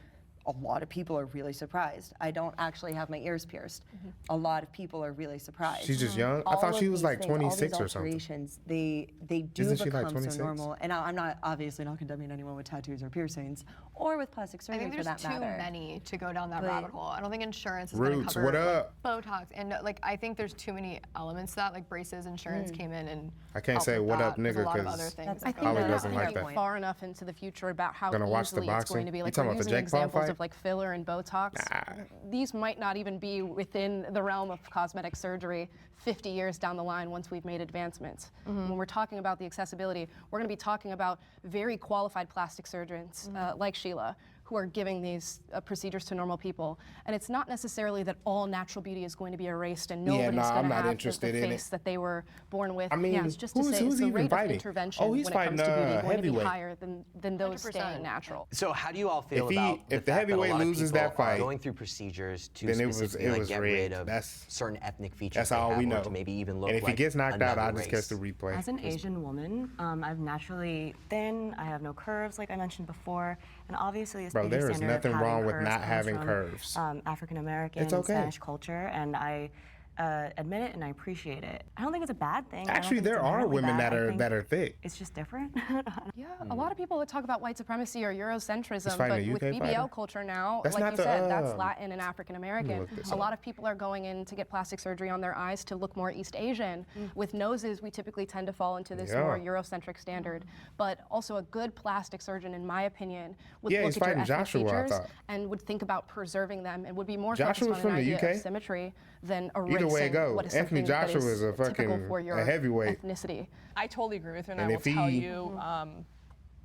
Speaker 6: a lot of people are really surprised. I don't actually have my ears pierced. A lot of people are really surprised.
Speaker 1: she's just young. I
Speaker 6: All
Speaker 1: thought she
Speaker 6: of
Speaker 1: was
Speaker 6: these
Speaker 1: like
Speaker 6: things, all these
Speaker 1: 26 or something.
Speaker 6: alterations, they do
Speaker 1: Isn't she like
Speaker 6: become
Speaker 1: 26?
Speaker 6: so normal. And I'm not obviously not condemning anyone with tattoos or piercings or with plastic
Speaker 3: I
Speaker 6: surgery
Speaker 3: think
Speaker 6: for
Speaker 3: there's
Speaker 6: that
Speaker 3: too
Speaker 6: matter.
Speaker 3: many to go down that
Speaker 6: But-
Speaker 3: rabbit hole. I don't think insurance is going to
Speaker 1: Roots,
Speaker 3: cover
Speaker 1: what up?
Speaker 3: like, Botox and like I think there's too many elements to that. Like braces, insurance came in and
Speaker 1: I can't
Speaker 3: helped
Speaker 1: say
Speaker 3: with
Speaker 1: what
Speaker 3: that.
Speaker 1: up,
Speaker 3: There's a
Speaker 1: nigga,
Speaker 3: lot of
Speaker 1: 'cause
Speaker 3: other things.
Speaker 6: That's-
Speaker 3: that
Speaker 6: I
Speaker 3: go
Speaker 6: think
Speaker 3: with
Speaker 1: Holly
Speaker 3: that.
Speaker 1: doesn't like that.
Speaker 8: thinking far enough into the future about how
Speaker 1: Gonna watch the
Speaker 8: easily it's
Speaker 1: boxing?
Speaker 8: going to be.
Speaker 1: You
Speaker 8: Like
Speaker 1: talking
Speaker 8: we're
Speaker 1: about the
Speaker 8: using
Speaker 1: Jake Paul
Speaker 8: examples
Speaker 1: fight?
Speaker 8: of like filler and Botox. These might not even be within the realm of cosmetic surgery 50 years down the line once we've made advancements. When we're talking about the accessibility, we're going to be talking about very qualified plastic surgeons like Sheila, who are giving these procedures to normal people. And it's not necessarily that all natural beauty is going to be erased and nobody's
Speaker 1: nah, I'm
Speaker 8: going to
Speaker 1: not
Speaker 8: have
Speaker 1: interested
Speaker 8: the
Speaker 1: in it.
Speaker 8: face that they were born with.
Speaker 1: I mean,
Speaker 8: yeah, it's just to
Speaker 1: who's
Speaker 8: say it's the
Speaker 1: even
Speaker 8: rate
Speaker 1: fighting?
Speaker 8: of intervention
Speaker 1: Oh, he's
Speaker 8: when it comes
Speaker 1: fighting,
Speaker 8: to beauty going to be
Speaker 1: heavyweight.
Speaker 8: higher than those
Speaker 3: 100%.
Speaker 8: staying natural.
Speaker 2: So how do you all feel
Speaker 1: If he-
Speaker 2: about
Speaker 1: if
Speaker 2: the
Speaker 1: the
Speaker 2: fact that a
Speaker 1: heavyweight
Speaker 2: lot of
Speaker 1: loses
Speaker 2: people
Speaker 1: that
Speaker 2: are
Speaker 1: fight,
Speaker 2: going through procedures to
Speaker 1: then it was
Speaker 2: specifically
Speaker 1: rigged.
Speaker 2: get rid of
Speaker 1: That's-
Speaker 2: certain ethnic features
Speaker 1: That's
Speaker 2: they
Speaker 1: all
Speaker 2: have,
Speaker 1: we
Speaker 2: or
Speaker 1: know.
Speaker 2: to maybe even look
Speaker 1: And if
Speaker 2: like
Speaker 1: he gets knocked out,
Speaker 2: another
Speaker 1: I'll just catch the
Speaker 2: race?
Speaker 1: replay.
Speaker 5: As an Asian woman, I'm naturally thin. I have no curves, like I mentioned before, and obviously this
Speaker 1: Bro,
Speaker 5: beauty
Speaker 1: there is
Speaker 5: standard of
Speaker 1: nothing
Speaker 5: having
Speaker 1: wrong with
Speaker 5: curves
Speaker 1: not
Speaker 5: comes
Speaker 1: having
Speaker 5: from,
Speaker 1: curves.
Speaker 5: African American,
Speaker 1: It's okay.
Speaker 5: Spanish culture, and I admit it and I appreciate it. I don't think it's a bad thing. I don't
Speaker 1: Actually,
Speaker 5: think it's
Speaker 1: there are
Speaker 5: inherently
Speaker 1: women
Speaker 5: bad.
Speaker 1: that
Speaker 5: I
Speaker 1: are
Speaker 5: think
Speaker 1: that are thick.
Speaker 5: It's just different.
Speaker 8: Yeah, a lot of people that talk about white supremacy or Eurocentrism,
Speaker 1: fighting
Speaker 8: but
Speaker 1: a
Speaker 8: with
Speaker 1: UK
Speaker 8: BBL
Speaker 1: fighter?
Speaker 8: culture now,
Speaker 1: That's
Speaker 8: like
Speaker 1: not
Speaker 8: you
Speaker 1: the,
Speaker 8: said, that's Latin and African American.
Speaker 1: look this
Speaker 8: A
Speaker 1: up.
Speaker 8: lot of people are going in to get plastic surgery on their eyes to look more East Asian. With noses, we typically tend to fall into this more
Speaker 1: Yeah.
Speaker 8: Eurocentric standard. But also a good plastic surgeon, in my opinion, would
Speaker 1: Yeah,
Speaker 8: look
Speaker 1: he's
Speaker 8: at your
Speaker 1: fighting
Speaker 8: ethnic
Speaker 1: Joshua, I
Speaker 8: features
Speaker 1: thought.
Speaker 8: and would think about preserving them and would be more
Speaker 1: Joshua's
Speaker 8: focused on
Speaker 1: from
Speaker 8: an
Speaker 1: the
Speaker 8: idea
Speaker 1: UK.
Speaker 8: of symmetry than
Speaker 1: Either
Speaker 8: erasing
Speaker 1: way it goes,
Speaker 8: what is
Speaker 1: Anthony
Speaker 8: something that
Speaker 1: Joshua
Speaker 8: is
Speaker 1: is a
Speaker 8: typical
Speaker 1: fucking
Speaker 8: for your
Speaker 1: a heavyweight.
Speaker 8: ethnicity.
Speaker 4: I totally agree with her, and
Speaker 1: And
Speaker 4: I will
Speaker 1: if
Speaker 4: tell
Speaker 1: he-
Speaker 4: you,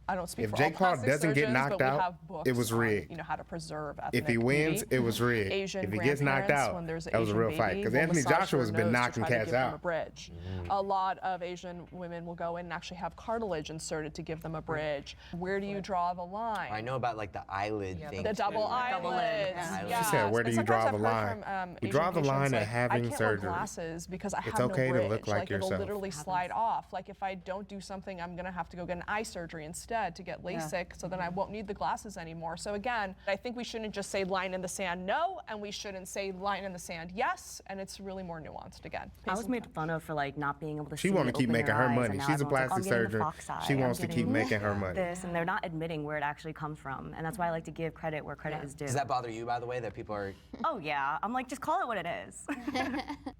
Speaker 4: I don't speak
Speaker 1: If
Speaker 4: for
Speaker 1: Jake
Speaker 4: all
Speaker 1: Paul
Speaker 4: plastic
Speaker 1: doesn't get
Speaker 4: surgeons,
Speaker 1: knocked
Speaker 4: but we
Speaker 1: out,
Speaker 4: have books
Speaker 1: it was
Speaker 4: on,
Speaker 1: rigged.
Speaker 4: how to preserve
Speaker 1: If he
Speaker 4: ethnic
Speaker 1: wins,
Speaker 4: beauty.
Speaker 1: it was rigged.
Speaker 4: Asian
Speaker 1: If he gets knocked
Speaker 4: grandparents,
Speaker 1: out,
Speaker 4: when there's an
Speaker 1: that was a
Speaker 4: Asian
Speaker 1: real fight.
Speaker 4: baby,
Speaker 1: Because
Speaker 4: will
Speaker 1: Anthony
Speaker 4: massage
Speaker 1: Joshua's
Speaker 4: their
Speaker 1: been
Speaker 4: nose to
Speaker 1: knocking
Speaker 4: try to
Speaker 1: cats
Speaker 4: give them
Speaker 1: out.
Speaker 4: a bridge. A lot of Asian women will go in and actually have cartilage inserted to give them a bridge. Where do you draw the line?
Speaker 2: I know about like the eyelid thing.
Speaker 4: The double
Speaker 2: too.
Speaker 4: eyelids.
Speaker 2: Yeah.
Speaker 1: She said, where do
Speaker 4: And
Speaker 1: you draw
Speaker 4: sometimes
Speaker 1: the
Speaker 4: I've heard
Speaker 1: line?
Speaker 4: from,
Speaker 1: We
Speaker 4: Asian
Speaker 1: draw the line
Speaker 4: patients,
Speaker 1: at
Speaker 4: like,
Speaker 1: having
Speaker 4: I can't
Speaker 1: surgery.
Speaker 4: wear glasses because I
Speaker 1: It's
Speaker 4: have
Speaker 1: okay
Speaker 4: no
Speaker 1: to
Speaker 4: bridge.
Speaker 1: look like
Speaker 4: it'll
Speaker 1: yourself.
Speaker 4: literally slide off. Like if I don't do something, I'm gonna have to go get an eye surgery instead to get LASIK, so then I won't need the glasses anymore. So again, I think we shouldn't just say line in the sand no, and we shouldn't say line in the sand yes, and it's really more nuanced again.
Speaker 5: I was made fun of for like not being able to
Speaker 1: She
Speaker 5: see.
Speaker 1: want to keep
Speaker 5: open
Speaker 1: making
Speaker 5: your
Speaker 1: her
Speaker 5: eyes,
Speaker 1: money.
Speaker 5: and now
Speaker 1: She's a
Speaker 5: everyone's like,
Speaker 1: plastic
Speaker 5: I'm getting the
Speaker 1: surgeon.
Speaker 5: fox eye,
Speaker 1: She
Speaker 5: I'm
Speaker 1: wants to keep
Speaker 5: getting
Speaker 1: making her money.
Speaker 5: This, and they're not admitting where it actually comes from, and that's why I like to give credit where credit is due.
Speaker 2: Does that bother you, by the way, that people are?
Speaker 5: Oh yeah, I'm like, just call it what it is.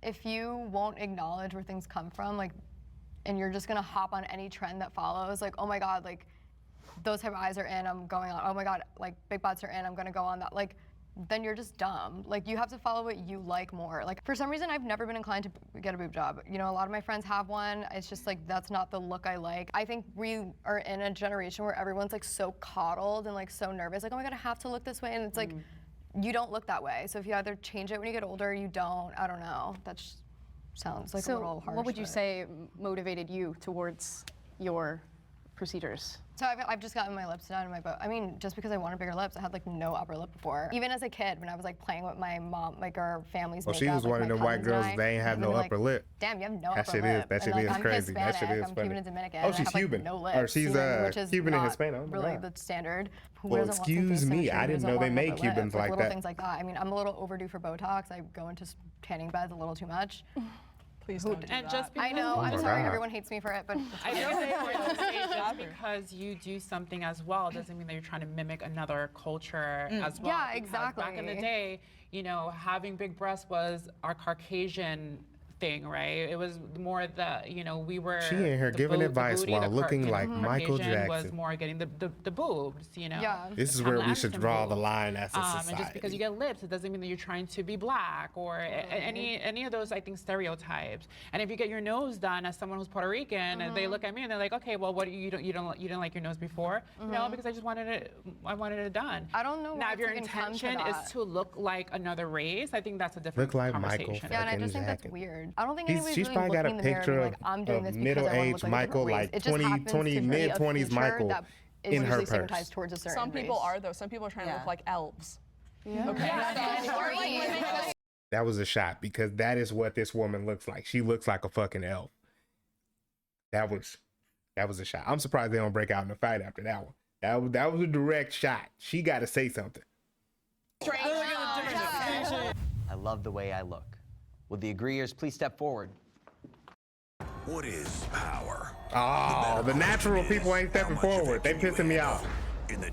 Speaker 3: If you won't acknowledge where things come from, like, and you're just gonna hop on any trend that follows, like, oh my God, like, those type of eyes are in, I'm going on. Oh my God, like, big butts are in, I'm gonna go on that. Like, then you're just dumb. Like, you have to follow what you like more. Like, for some reason, I've never been inclined to get a boob job. You know, a lot of my friends have one. It's just like, that's not the look I like. I think we are in a generation where everyone's like so coddled and like so nervous. Like, oh my God, I have to look this way. And it's like, you don't look that way. So if you either change it when you get older, or you don't. I don't know. That just sounds like a little harsh.
Speaker 8: what would you
Speaker 3: but-
Speaker 8: say motivated you towards your procedures?
Speaker 3: So I've just gotten my lips done and my I mean, just because I wanted bigger lips, I had like no upper lip before. Even as a kid, when I was like playing with my mom, like our family's
Speaker 1: Well,
Speaker 3: makeup.
Speaker 1: she was
Speaker 3: like,
Speaker 1: one of
Speaker 3: my
Speaker 1: them white
Speaker 3: cousins and
Speaker 1: girls.
Speaker 3: I,
Speaker 1: They ain't have
Speaker 3: and
Speaker 1: no
Speaker 3: they're
Speaker 1: upper
Speaker 3: like,
Speaker 1: lip.
Speaker 3: Damn, you have no
Speaker 1: That
Speaker 3: upper
Speaker 1: shit
Speaker 3: lip.
Speaker 1: is. That shit
Speaker 3: and, like,
Speaker 1: is
Speaker 3: I'm
Speaker 1: crazy. That
Speaker 3: Hispanic,
Speaker 1: shit is
Speaker 3: I'm
Speaker 1: funny.
Speaker 3: Cuban and Dominican.
Speaker 1: Oh,
Speaker 3: and I
Speaker 1: she's
Speaker 3: have, like,
Speaker 1: Cuban.
Speaker 3: no
Speaker 1: Or
Speaker 3: lips,
Speaker 1: she's,
Speaker 3: you know, which is
Speaker 1: Cuban and
Speaker 3: not
Speaker 1: Hispanic. Oh my
Speaker 3: really
Speaker 1: God.
Speaker 3: the standard. Who
Speaker 1: Well,
Speaker 3: doesn't want some
Speaker 1: excuse
Speaker 3: face
Speaker 1: me,
Speaker 3: symmetry?
Speaker 1: I
Speaker 3: Who
Speaker 1: didn't
Speaker 3: doesn't
Speaker 1: know they
Speaker 3: want an
Speaker 1: made
Speaker 3: upper lip?
Speaker 1: Cubans like
Speaker 3: little
Speaker 1: that.
Speaker 3: things like that. I mean, I'm a little overdue for Botox. I go into tanning beds a little too much.
Speaker 4: Please don't do
Speaker 7: And
Speaker 4: that.
Speaker 7: just because
Speaker 3: I know.
Speaker 1: Oh
Speaker 3: I'm
Speaker 1: my
Speaker 3: sorry.
Speaker 1: God.
Speaker 3: Everyone hates me for it, but
Speaker 7: I feel like just because you do something as well doesn't mean that you're trying to mimic another culture as well.
Speaker 3: Yeah,
Speaker 7: Because Back in the
Speaker 3: exactly.
Speaker 7: day, you know, having big breasts was our Caucasian thing, right? It was more the, you know, we were.
Speaker 1: She in here
Speaker 7: the
Speaker 1: giving
Speaker 7: the
Speaker 1: advice
Speaker 7: booty,
Speaker 1: while
Speaker 7: the
Speaker 1: looking
Speaker 7: you know,
Speaker 1: like Michael
Speaker 7: Caucasian was
Speaker 1: Jackson.
Speaker 7: more getting the boobs, you know.
Speaker 3: Yeah.
Speaker 1: This is
Speaker 7: the
Speaker 1: where
Speaker 7: Pamela
Speaker 1: we should
Speaker 7: Anderson
Speaker 1: draw the
Speaker 7: boob.
Speaker 1: line as a
Speaker 7: And just because
Speaker 1: society.
Speaker 7: you get lips, it doesn't mean that you're trying to be black or any of those, I think, stereotypes. And if you get your nose done as someone who's Puerto Rican, and they look at me and they're like, okay, well, what you didn't like your nose before? No, because I just wanted it done.
Speaker 3: I don't know
Speaker 7: Now,
Speaker 3: why
Speaker 7: if your
Speaker 3: it's even come to
Speaker 7: intention is
Speaker 3: that.
Speaker 7: to look like another race, I think that's a different
Speaker 1: Look like Michael
Speaker 7: conversation.
Speaker 3: Yeah, and I
Speaker 1: fucking
Speaker 3: just think that's
Speaker 1: Jackson.
Speaker 3: weird. I don't think
Speaker 1: He's-
Speaker 3: anybody's
Speaker 1: she's
Speaker 3: really
Speaker 1: probably got
Speaker 3: looking
Speaker 1: a
Speaker 3: in the mirror and being
Speaker 1: picture
Speaker 3: like, I'm doing
Speaker 1: of
Speaker 3: this because I want to
Speaker 1: middle-aged
Speaker 3: look like
Speaker 1: Michael,
Speaker 3: a different race.
Speaker 1: like
Speaker 3: It just
Speaker 1: 20
Speaker 3: happens to be a
Speaker 1: mid-20s
Speaker 3: feature
Speaker 1: Michael
Speaker 3: that is
Speaker 1: in her
Speaker 3: usually
Speaker 1: purse.
Speaker 3: stigmatized towards a certain
Speaker 4: Some people
Speaker 3: race.
Speaker 4: are though. Some people are trying to look like elves.
Speaker 1: That was a shot because that is what this woman looks like. She looks like a fucking elf. That was a shot. I'm surprised they don't break out in a fight after that one. That was a direct shot. She got to say something.
Speaker 2: I love the way I look. Will the agreeers please step forward?
Speaker 11: What is power?
Speaker 1: Oh, the natural people ain't stepping forward. They pissing me off.
Speaker 11: In the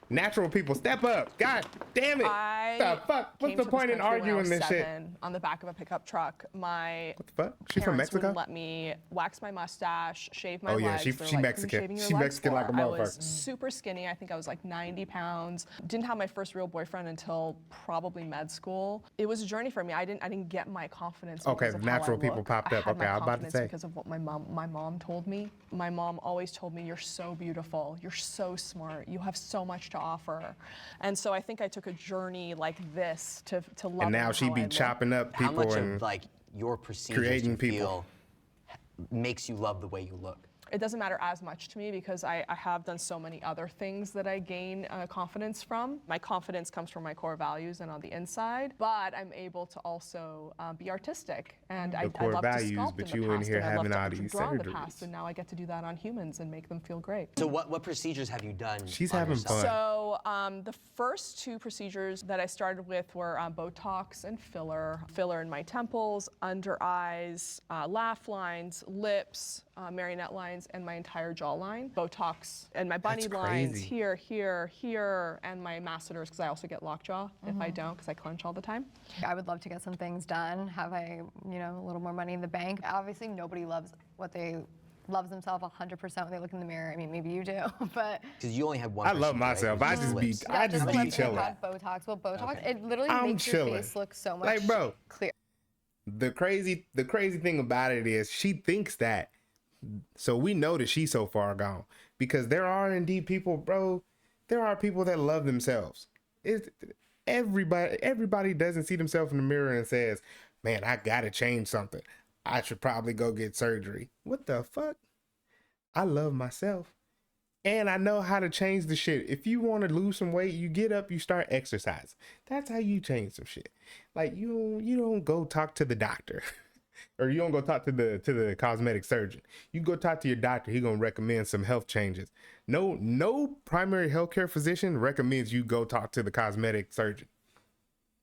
Speaker 1: Natural people, step up. God damn it.
Speaker 4: I
Speaker 1: The fuck? What's
Speaker 4: came
Speaker 1: the
Speaker 4: to
Speaker 1: point in
Speaker 4: country when I
Speaker 1: arguing
Speaker 4: was
Speaker 1: this shit?
Speaker 4: 7 on the back of a pickup truck. My
Speaker 1: What the fuck? She from
Speaker 4: parents
Speaker 1: Mexico?
Speaker 4: wouldn't let me wax my mustache, shave my
Speaker 1: Oh, yeah,
Speaker 4: legs.
Speaker 1: she-
Speaker 4: They were
Speaker 1: she
Speaker 4: like,
Speaker 1: Mexican.
Speaker 4: "What are you shaving your
Speaker 1: She
Speaker 4: legs
Speaker 1: Mexican
Speaker 4: for?"
Speaker 1: like a
Speaker 4: I was
Speaker 1: motherfucker.
Speaker 4: super skinny. I think I was like 90 pounds. Didn't have my first real boyfriend until probably med school. It was a journey for me. I didn't get my confidence.
Speaker 1: Okay,
Speaker 4: because of how I
Speaker 1: natural people
Speaker 4: look.
Speaker 1: popped
Speaker 4: I
Speaker 1: up.
Speaker 4: had
Speaker 1: Okay,
Speaker 4: my
Speaker 1: I was about to
Speaker 4: confidence
Speaker 1: say.
Speaker 4: because of what my mom told me. My mom always told me, "You're so beautiful. You're so smart. You have so much to offer." And so I think I took a journey like this to love.
Speaker 1: And now she be chopping up
Speaker 2: How
Speaker 1: people
Speaker 2: much
Speaker 1: and
Speaker 2: of like your procedures do
Speaker 1: creating
Speaker 2: you
Speaker 1: people.
Speaker 2: feel makes you love the way you look?
Speaker 4: It doesn't matter as much to me because I have done so many other things that I gain confidence from. My confidence comes from my core values and on the inside, but I'm able to also be artistic. And I
Speaker 1: core
Speaker 4: love
Speaker 1: values,
Speaker 4: to sculpt
Speaker 1: but
Speaker 4: in the
Speaker 1: you in
Speaker 4: past,
Speaker 1: here
Speaker 4: and I love
Speaker 1: having all
Speaker 4: to
Speaker 1: these
Speaker 4: draw in the
Speaker 1: surgeries.
Speaker 4: past, and now I get to do that on humans and make them feel great.
Speaker 2: So what procedures have you done?
Speaker 1: She's
Speaker 2: on
Speaker 1: having
Speaker 2: yourself?
Speaker 1: fun.
Speaker 4: So the first 2 procedures that I started with were Botox and filler. Filler in my temples, under eyes, laugh lines, lips, marionette lines, and my entire jawline. Botox and my bunny
Speaker 1: That's
Speaker 4: lines
Speaker 1: crazy.
Speaker 4: here, here, here, and my masseters because I also get lockjaw if I don't because I clench all the time.
Speaker 3: I would love to get some things done, have a little more money in the bank. Obviously, nobody loves themselves 100% when they look in the mirror. I mean, maybe you do, but
Speaker 2: Because you only had one.
Speaker 1: I love
Speaker 2: procedure, right?
Speaker 1: myself.
Speaker 2: It
Speaker 1: I
Speaker 2: was
Speaker 1: just
Speaker 2: lips.
Speaker 1: be, I just
Speaker 3: the
Speaker 1: be
Speaker 3: lips,
Speaker 1: chilling.
Speaker 3: I've had Botox. Well, Botox,
Speaker 2: Okay.
Speaker 3: it literally
Speaker 1: I'm
Speaker 3: makes
Speaker 1: chilling.
Speaker 3: your face look so much
Speaker 1: Like, bro,
Speaker 3: clear.
Speaker 1: the crazy thing about it is she thinks that. So we know that she's so far gone because there are indeed people, bro. There are people that love themselves. Everybody doesn't see themselves in the mirror and says, "Man, I gotta change something. I should probably go get surgery." What the fuck? I love myself. And I know how to change the shit. If you want to lose some weight, you get up, you start exercising. That's how you change some shit. Like you don't go talk to the doctor. Or you don't go talk to the cosmetic surgeon. You go talk to your doctor. He gonna recommend some health changes. No primary healthcare physician recommends you go talk to the cosmetic surgeon.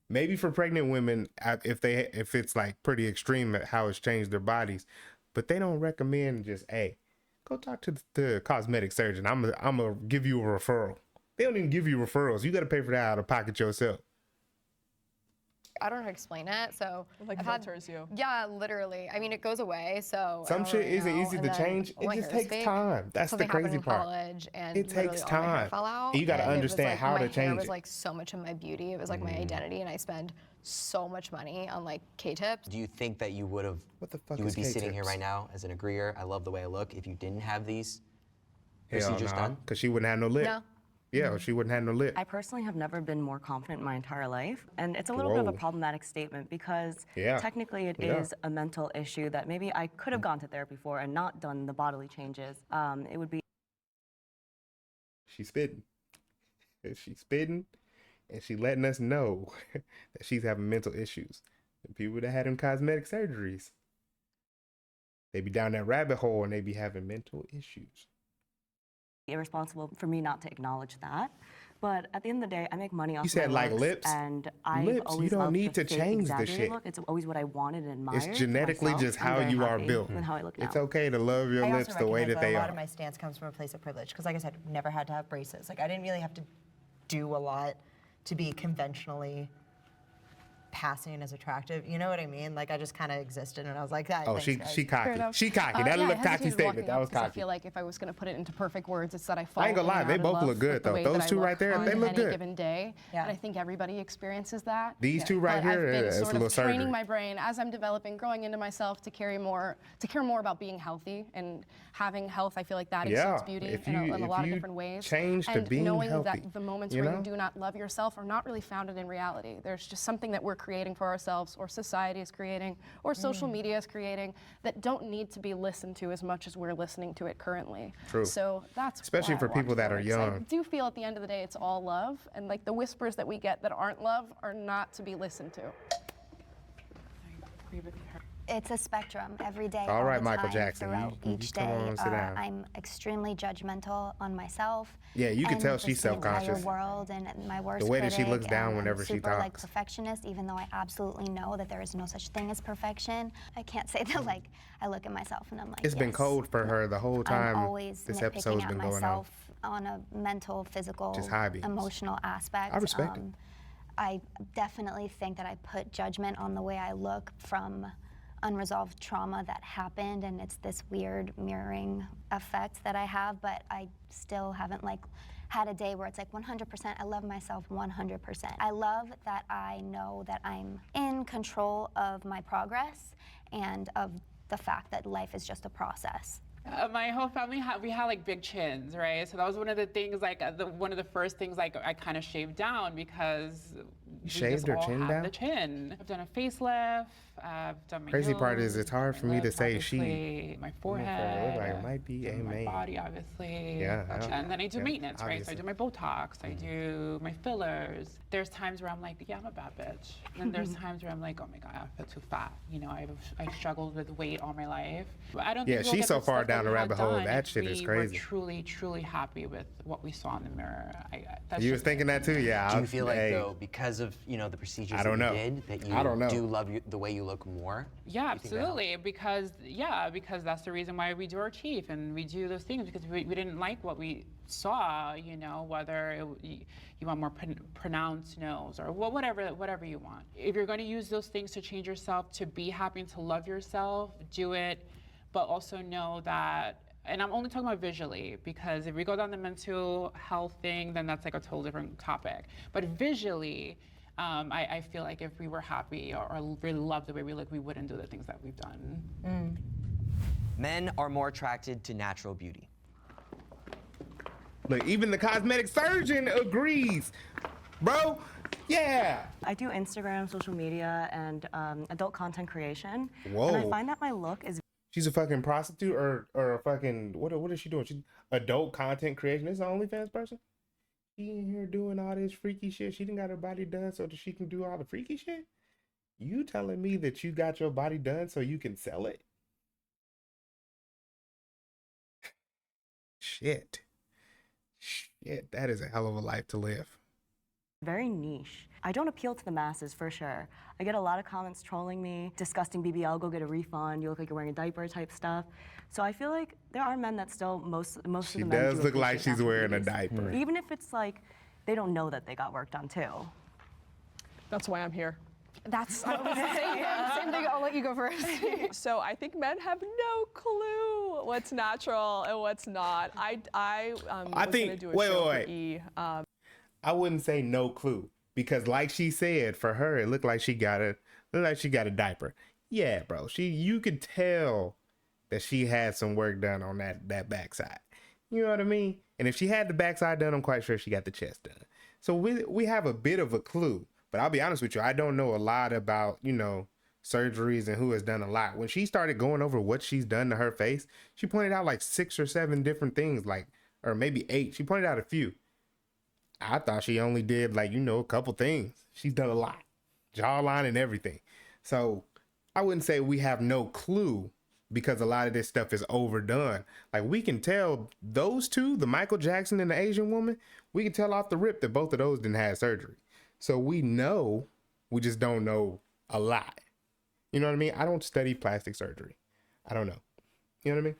Speaker 1: Maybe for pregnant women, if it's like pretty extreme at how it's changed their bodies, but they don't recommend just go talk to the cosmetic surgeon. I'm gonna give you a referral. They don't even give you referrals. You got to pay for that out of pocket yourself.
Speaker 3: I don't know how to explain it, so
Speaker 4: Like
Speaker 3: I've had-
Speaker 4: filters you.
Speaker 3: Yeah, literally. I mean, it goes away, so I
Speaker 1: Some
Speaker 3: don't
Speaker 1: shit
Speaker 3: really
Speaker 1: isn't
Speaker 3: know.
Speaker 1: easy
Speaker 3: And
Speaker 1: to
Speaker 3: then,
Speaker 1: change.
Speaker 3: oh, my
Speaker 1: It just
Speaker 3: hair is
Speaker 1: takes
Speaker 3: fake.
Speaker 1: time. That's the
Speaker 3: Something happened
Speaker 1: crazy
Speaker 3: in
Speaker 1: part.
Speaker 3: college, and
Speaker 1: It
Speaker 3: literally
Speaker 1: takes
Speaker 3: all my hair
Speaker 1: time.
Speaker 3: fell out,
Speaker 1: And you gotta
Speaker 3: and it was,
Speaker 1: understand
Speaker 3: like,
Speaker 1: how
Speaker 3: my
Speaker 1: to
Speaker 3: hair
Speaker 1: change
Speaker 3: was
Speaker 1: it.
Speaker 3: like so much of my beauty. It was like my identity, and I spend so much money on like K-tips.
Speaker 2: Do you think that you would have?
Speaker 1: What the fuck
Speaker 2: You would
Speaker 1: is
Speaker 2: be sitting here
Speaker 1: K-tips?
Speaker 2: right now as an agreeer. I love the way I look. If you didn't have these
Speaker 1: Hell
Speaker 2: procedures
Speaker 1: nah,
Speaker 2: done.
Speaker 1: because she wouldn't have no lip.
Speaker 3: No.
Speaker 1: Yeah, she wouldn't have no lip.
Speaker 5: I personally have never been more confident in my entire life. And it's a little bit of a
Speaker 1: Whoa.
Speaker 5: problematic statement because
Speaker 1: Yeah.
Speaker 5: technically it
Speaker 1: Yeah.
Speaker 5: is a mental issue that maybe I could have gone to therapy for and not done the bodily changes. It would be
Speaker 1: She's spitting. She's spitting, and she letting us know that she's having mental issues. And people that had them cosmetic surgeries, they be down that rabbit hole and they be having mental issues.
Speaker 5: Irresponsible for me not to acknowledge that. But at the end of the day, I make money off
Speaker 1: You said
Speaker 5: my
Speaker 1: like
Speaker 5: looks,
Speaker 1: lips?
Speaker 5: and I've
Speaker 1: Lips, you
Speaker 5: always
Speaker 1: don't
Speaker 5: loved
Speaker 1: need
Speaker 5: the
Speaker 1: to
Speaker 5: fake,
Speaker 1: change the
Speaker 5: exaggerated
Speaker 1: shit.
Speaker 5: Look. It's always what I wanted and admired.
Speaker 1: It's
Speaker 5: for
Speaker 1: genetically
Speaker 5: myself.
Speaker 1: just
Speaker 5: I'm
Speaker 1: how
Speaker 5: very
Speaker 1: you are
Speaker 5: happy
Speaker 1: built.
Speaker 5: with how I look now.
Speaker 1: It's okay to love your
Speaker 6: I
Speaker 1: lips
Speaker 6: also
Speaker 1: the way
Speaker 6: recognize
Speaker 1: that they
Speaker 6: a
Speaker 1: are.
Speaker 6: lot of my stance comes from a place of privilege because, like I said, never had to have braces. Like I didn't really have to do a lot to be conventionally passing as attractive. You know what I mean? Like I just kind of existed, and I was like, that.
Speaker 1: Oh, she cocky. She cocky. That
Speaker 8: yeah,
Speaker 1: little
Speaker 8: I
Speaker 1: cocky
Speaker 8: hesitated
Speaker 1: statement.
Speaker 8: walking
Speaker 1: That
Speaker 8: up
Speaker 1: was
Speaker 8: because I
Speaker 1: cocky.
Speaker 8: feel like if I was going to put it into perfect words, it's that I fall
Speaker 1: I ain't gonna
Speaker 8: in
Speaker 1: lie,
Speaker 8: and
Speaker 1: they
Speaker 8: out of
Speaker 1: both
Speaker 8: love
Speaker 1: look good,
Speaker 8: with the
Speaker 1: though.
Speaker 8: way
Speaker 1: Those
Speaker 8: that I
Speaker 1: two
Speaker 8: look
Speaker 1: right there,
Speaker 8: on
Speaker 1: they look
Speaker 8: any
Speaker 1: good.
Speaker 8: given day.
Speaker 6: Yeah.
Speaker 8: And I think everybody experiences that.
Speaker 1: These two right
Speaker 8: But
Speaker 1: here,
Speaker 8: I've been
Speaker 1: it's a
Speaker 8: sort
Speaker 1: little
Speaker 8: of training
Speaker 1: surgery.
Speaker 8: my brain as I'm developing, growing into myself to care more about being healthy and having health. I feel like that
Speaker 1: Yeah,
Speaker 8: exudes beauty
Speaker 1: if
Speaker 8: in a
Speaker 1: you-
Speaker 8: lot
Speaker 1: if
Speaker 8: of
Speaker 1: you
Speaker 8: different ways.
Speaker 1: change to
Speaker 8: and
Speaker 1: being
Speaker 8: knowing
Speaker 1: healthy,
Speaker 8: that the moments
Speaker 1: you
Speaker 8: where
Speaker 1: know?
Speaker 8: you do not love yourself are not really founded in reality. There's just something that we're creating for ourselves, or society is creating, or social media is creating, that don't need to be listened to as much as we're listening to it currently.
Speaker 1: True.
Speaker 8: So that's
Speaker 1: Especially
Speaker 8: why I
Speaker 1: for
Speaker 8: walked
Speaker 1: people that are
Speaker 8: forward, 'cause I
Speaker 1: young.
Speaker 8: do feel at the end of the day it's all love, and like the whispers that we get that aren't love are not to be listened to.
Speaker 7: Agree with her.
Speaker 10: It's a spectrum every day.
Speaker 1: All
Speaker 10: all
Speaker 1: right,
Speaker 10: the
Speaker 1: Michael
Speaker 10: time,
Speaker 1: Jackson,
Speaker 10: throughout
Speaker 1: you
Speaker 10: each
Speaker 1: come
Speaker 10: day.
Speaker 1: on, sit down.
Speaker 10: I'm extremely judgmental on myself.
Speaker 1: Yeah, you can
Speaker 10: and
Speaker 1: tell
Speaker 10: just
Speaker 1: she's
Speaker 10: the entire
Speaker 1: self-conscious.
Speaker 10: world and my worst
Speaker 1: way that she
Speaker 10: critic,
Speaker 1: looks down
Speaker 10: and
Speaker 1: whenever
Speaker 10: I'm
Speaker 1: she
Speaker 10: super like
Speaker 1: talks.
Speaker 10: perfectionist, even though I absolutely know that there is no such thing as perfection. I can't say that like I look at myself and I'm like,
Speaker 1: It's been
Speaker 10: yes.
Speaker 1: cold for her the whole time
Speaker 10: I'm always
Speaker 1: this
Speaker 10: nitpicking
Speaker 1: episode's
Speaker 10: at
Speaker 1: been going on.
Speaker 10: myself on a mental, physical,
Speaker 1: Just high beams.
Speaker 10: emotional aspect.
Speaker 1: I respect it.
Speaker 10: I definitely think that I put judgment on the way I look from unresolved trauma that happened, and it's this weird mirroring effect that I have, but I still haven't like had a day where it's like 100%, I love myself 100%. I love that I know that I'm in control of my progress and of the fact that life is just a process.
Speaker 7: My whole family we had like big chins, right? So that was one of the things, like one of the first things, like I kind of shaved down because we
Speaker 1: shaved
Speaker 7: just
Speaker 1: her
Speaker 7: all
Speaker 1: chin
Speaker 7: have
Speaker 1: down?
Speaker 7: the chin. I've done a facelift. I've done my
Speaker 1: Crazy part is
Speaker 7: nose,
Speaker 1: it's hard
Speaker 7: my
Speaker 1: for me to
Speaker 7: lips,
Speaker 1: say she.
Speaker 7: obviously, my
Speaker 1: It
Speaker 7: forehead.
Speaker 1: look like it might be a
Speaker 7: my
Speaker 1: man.
Speaker 7: body, obviously.
Speaker 1: Yeah,
Speaker 7: And then I do
Speaker 1: yeah,
Speaker 7: maintenance, right? So I
Speaker 1: obviously.
Speaker 7: do my Botox, I do my fillers. There's times where I'm like, yeah, I'm a bad bitch. And then there's times where I'm like, oh my God, I feel too fat. You know, I've struggled with weight all my life. But I don't
Speaker 1: Yeah,
Speaker 7: think we'll
Speaker 1: she's
Speaker 7: get
Speaker 1: so
Speaker 7: the
Speaker 1: far
Speaker 7: stuff that
Speaker 1: down the
Speaker 7: we had
Speaker 1: rabbit hole,
Speaker 7: done
Speaker 1: that
Speaker 7: if
Speaker 1: shit is
Speaker 7: we
Speaker 1: crazy.
Speaker 7: were truly, truly happy with what we saw in the mirror. That's
Speaker 1: You was
Speaker 7: just-
Speaker 1: thinking that too? Yeah.
Speaker 2: Do you feel like
Speaker 1: hey,
Speaker 2: though, because of the procedures
Speaker 1: I don't
Speaker 2: that
Speaker 1: know.
Speaker 2: you did, that you
Speaker 1: I don't know.
Speaker 2: do love the way you look more?
Speaker 7: Yeah,
Speaker 2: You think that helps?
Speaker 7: absolutely. Because that's the reason why we do our teeth and we do those things, because we didn't like what we saw. You know, whether you want more pronounced nose or whatever you want. If you're going to use those things to change yourself, to be happy and to love yourself, do it. But also know that. And I'm only talking about visually, because if we go down the mental health thing, then that's like a total different topic. But visually, I feel like if we were happy or really loved the way we look, we wouldn't do the things that we've done.
Speaker 2: Men are more attracted to natural beauty.
Speaker 1: Look, even the cosmetic surgeon agrees, bro. Yeah.
Speaker 5: I do Instagram, social media, and adult content creation.
Speaker 1: Whoa.
Speaker 5: And I find that my look is
Speaker 1: She's a fucking prostitute or a fucking what is she doing? She's adult content creation. This is an OnlyFans person. She in here doing all this freaky shit. She done got her body done so that she can do all the freaky shit. You telling me that you got your body done so you can sell it? Shit, that is a hell of a life to live.
Speaker 5: very niche. I don't appeal to the masses for sure. I get a lot of comments trolling me, disgusting BBL, go get a refund, you look like you're wearing a diaper type stuff. So I feel like there are men that still, most of the men
Speaker 1: She does
Speaker 5: do
Speaker 1: look like
Speaker 5: appreciate
Speaker 1: she's wearing a
Speaker 5: natural beauties.
Speaker 1: diaper.
Speaker 5: Even if it's like, they don't know that they got work done too.
Speaker 4: That's why I'm here.
Speaker 8: That's I was the same thing. I'll let you go first.
Speaker 4: So I think men have no clue what's natural and what's not. I was
Speaker 1: think-
Speaker 4: gonna do a
Speaker 1: wait,
Speaker 4: show
Speaker 1: wait,
Speaker 4: for E.
Speaker 1: I wouldn't say no clue because, like she said, for her it looked like she got a diaper. Yeah, bro. You could tell that she had some work done on that backside. You know what I mean? And if she had the backside done, I'm quite sure she got the chest done. So we have a bit of a clue. But I'll be honest with you, I don't know a lot about surgeries and who has done a lot. When she started going over what she's done to her face, she pointed out like 6 or 7 different things, like or maybe 8. She pointed out a few. I thought she only did like, a couple things. She's done a lot, jawline and everything. So I wouldn't say we have no clue, because a lot of this stuff is overdone. Like, we can tell those two, the Michael Jackson and the Asian woman, we can tell off the rip that both of those didn't have surgery. So we know, we just don't know a lot. You know what I mean? I don't study plastic surgery. I don't know. You know what I mean?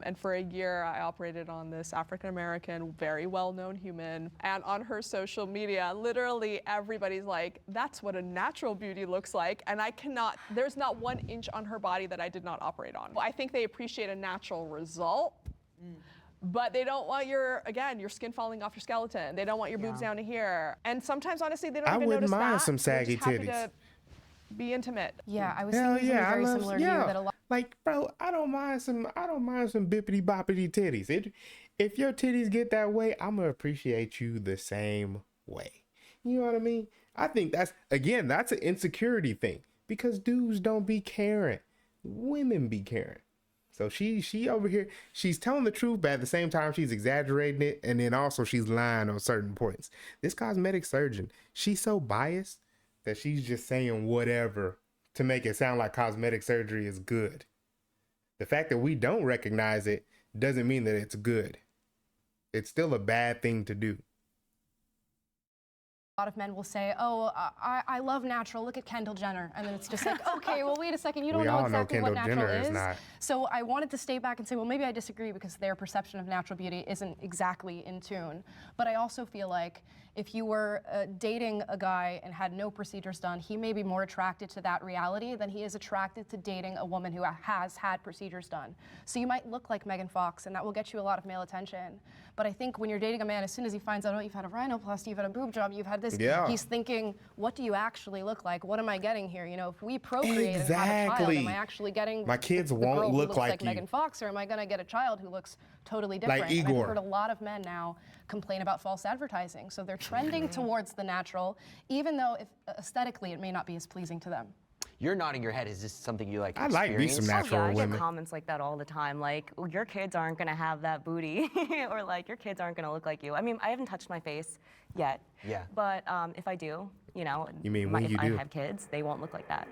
Speaker 4: And for a year, I operated on this African-American, very well-known human. And on her social media, literally everybody's like, that's what a natural beauty looks like. And there's not 1 inch on her body that I did not operate on. I think they appreciate a natural result, but they don't want your skin falling off your skeleton. They don't want your boobs down to here. And sometimes, honestly, they don't even notice that.
Speaker 1: I wouldn't mind some
Speaker 4: They're
Speaker 1: saggy
Speaker 4: just happy
Speaker 1: titties.
Speaker 4: to be intimate.
Speaker 8: Yeah, I was
Speaker 1: Hell
Speaker 8: thinking something
Speaker 1: yeah,
Speaker 8: very similar to you that a lot.
Speaker 1: Like, bro, I don't mind some bippity boppity titties. If your titties get that way, I'm gonna appreciate you the same way. You know what I mean? I think that's an insecurity thing, because dudes don't be caring, women be caring. So she over here, she's telling the truth, but at the same time she's exaggerating it, and then also she's lying on certain points. This cosmetic surgeon, she's so biased that she's just saying whatever to make it sound like cosmetic surgery is good. The fact that we don't recognize it doesn't mean that it's good. It's still a bad thing to do.
Speaker 8: A lot of men will say, oh, I love natural, look at Kendall Jenner. And then it's just like, okay, well, wait a second, you don't
Speaker 1: We
Speaker 8: know
Speaker 1: all know
Speaker 8: exactly what
Speaker 1: Kendall
Speaker 8: natural
Speaker 1: Jenner is
Speaker 8: is.
Speaker 1: not.
Speaker 8: So I wanted to stay back and say, well, maybe I disagree, because their perception of natural beauty isn't exactly in tune. But I also feel like if you were dating a guy and had no procedures done, he may be more attracted to that reality than he is attracted to dating a woman who has had procedures done. So you might look like Megan Fox, and that will get you a lot of male attention. But I think when you're dating a man, as soon as he finds out, oh, you've had a rhinoplasty, you've had a boob job, you've had this, he's thinking, what do you actually look like? What am I getting here? You know, if we procreate and have a child, am I actually getting
Speaker 1: my kids
Speaker 8: the
Speaker 1: won't
Speaker 8: girl who
Speaker 1: look
Speaker 8: looks
Speaker 1: like you.
Speaker 8: Megan Fox, or am I going to get a child who looks totally different?
Speaker 1: Like
Speaker 8: And
Speaker 1: Igor.
Speaker 8: I've heard a lot of men now complain about false advertising. So they're trending towards the natural, even though aesthetically it may not be as pleasing to them.
Speaker 2: You're nodding your head. Is this something you like?
Speaker 1: I like me some natural
Speaker 5: I
Speaker 1: women.
Speaker 5: get comments like that all the time, like, "Oh, your kids aren't gonna have that booty," or like, "Your kids aren't gonna look like you." I mean, I haven't touched my face yet.
Speaker 2: Yeah.
Speaker 5: But if I do,
Speaker 1: You mean when you
Speaker 5: if
Speaker 1: do?
Speaker 5: I have kids, they won't look like that.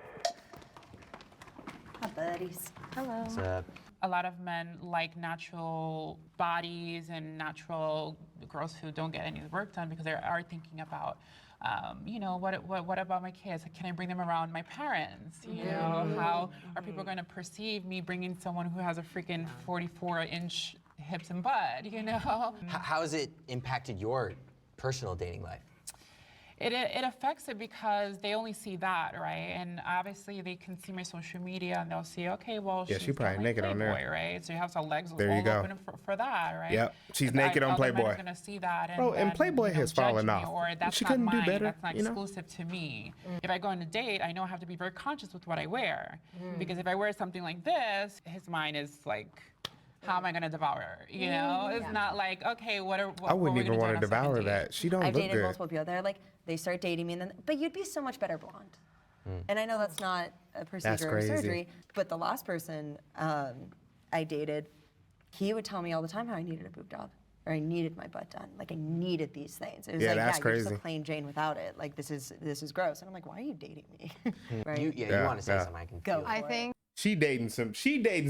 Speaker 6: Hi, buddies.
Speaker 5: Hello.
Speaker 2: It's a
Speaker 7: A lot of men like natural bodies and natural girls who don't get any work done because they are thinking about, what about my kids? Can I bring them around my parents? You know, how are people going to perceive me bringing someone who has a freaking 44-inch hips and butt? You know.
Speaker 2: How has it impacted your personal dating life?
Speaker 7: It affects it because they only see that, right? And obviously they can see my social media and they'll see, okay, well,
Speaker 1: Yeah,
Speaker 7: she's
Speaker 1: she
Speaker 7: got
Speaker 1: probably
Speaker 7: my
Speaker 1: naked on there.
Speaker 7: Playboy, right? So you have some legs
Speaker 1: There you
Speaker 7: all
Speaker 1: go.
Speaker 7: open for that, right?
Speaker 1: Yep, she's
Speaker 7: But
Speaker 1: naked on
Speaker 7: other men
Speaker 1: Playboy.
Speaker 7: are gonna see that and,
Speaker 1: Bro, and
Speaker 7: then,
Speaker 1: Playboy has
Speaker 7: judge
Speaker 1: fallen
Speaker 7: me,
Speaker 1: off.
Speaker 7: Or that's
Speaker 1: She
Speaker 7: not
Speaker 1: couldn't do
Speaker 7: mine,
Speaker 1: better,
Speaker 7: that's not
Speaker 1: you know?
Speaker 7: exclusive to me. If I go on a date, I know I have to be very conscious with what I wear. Because if I wear something like this, his mind is like, how am I gonna devour her? You know? It's not like, okay, what
Speaker 1: I wouldn't even want to devour
Speaker 7: that.
Speaker 1: that. She don't
Speaker 6: I've
Speaker 1: look
Speaker 6: dated
Speaker 1: good.
Speaker 6: multiple people. They're like, they start dating me, and then, but you'd be so much better blonde. And I know that's not a procedure or
Speaker 1: crazy.
Speaker 6: surgery, but the last person I dated, he would tell me all the time how I needed a boob job, or I needed my butt done. Like, I needed these things. It was
Speaker 1: Yeah,
Speaker 6: like,
Speaker 1: that's
Speaker 6: yeah, you're just
Speaker 1: crazy.
Speaker 6: a plain Jane without it. Like, this is gross. And I'm like, why are you dating me? right?
Speaker 2: You
Speaker 1: Yeah,
Speaker 2: want to say
Speaker 1: yeah.
Speaker 2: something? I can
Speaker 6: Go.
Speaker 2: feel it.
Speaker 3: I think
Speaker 1: She dating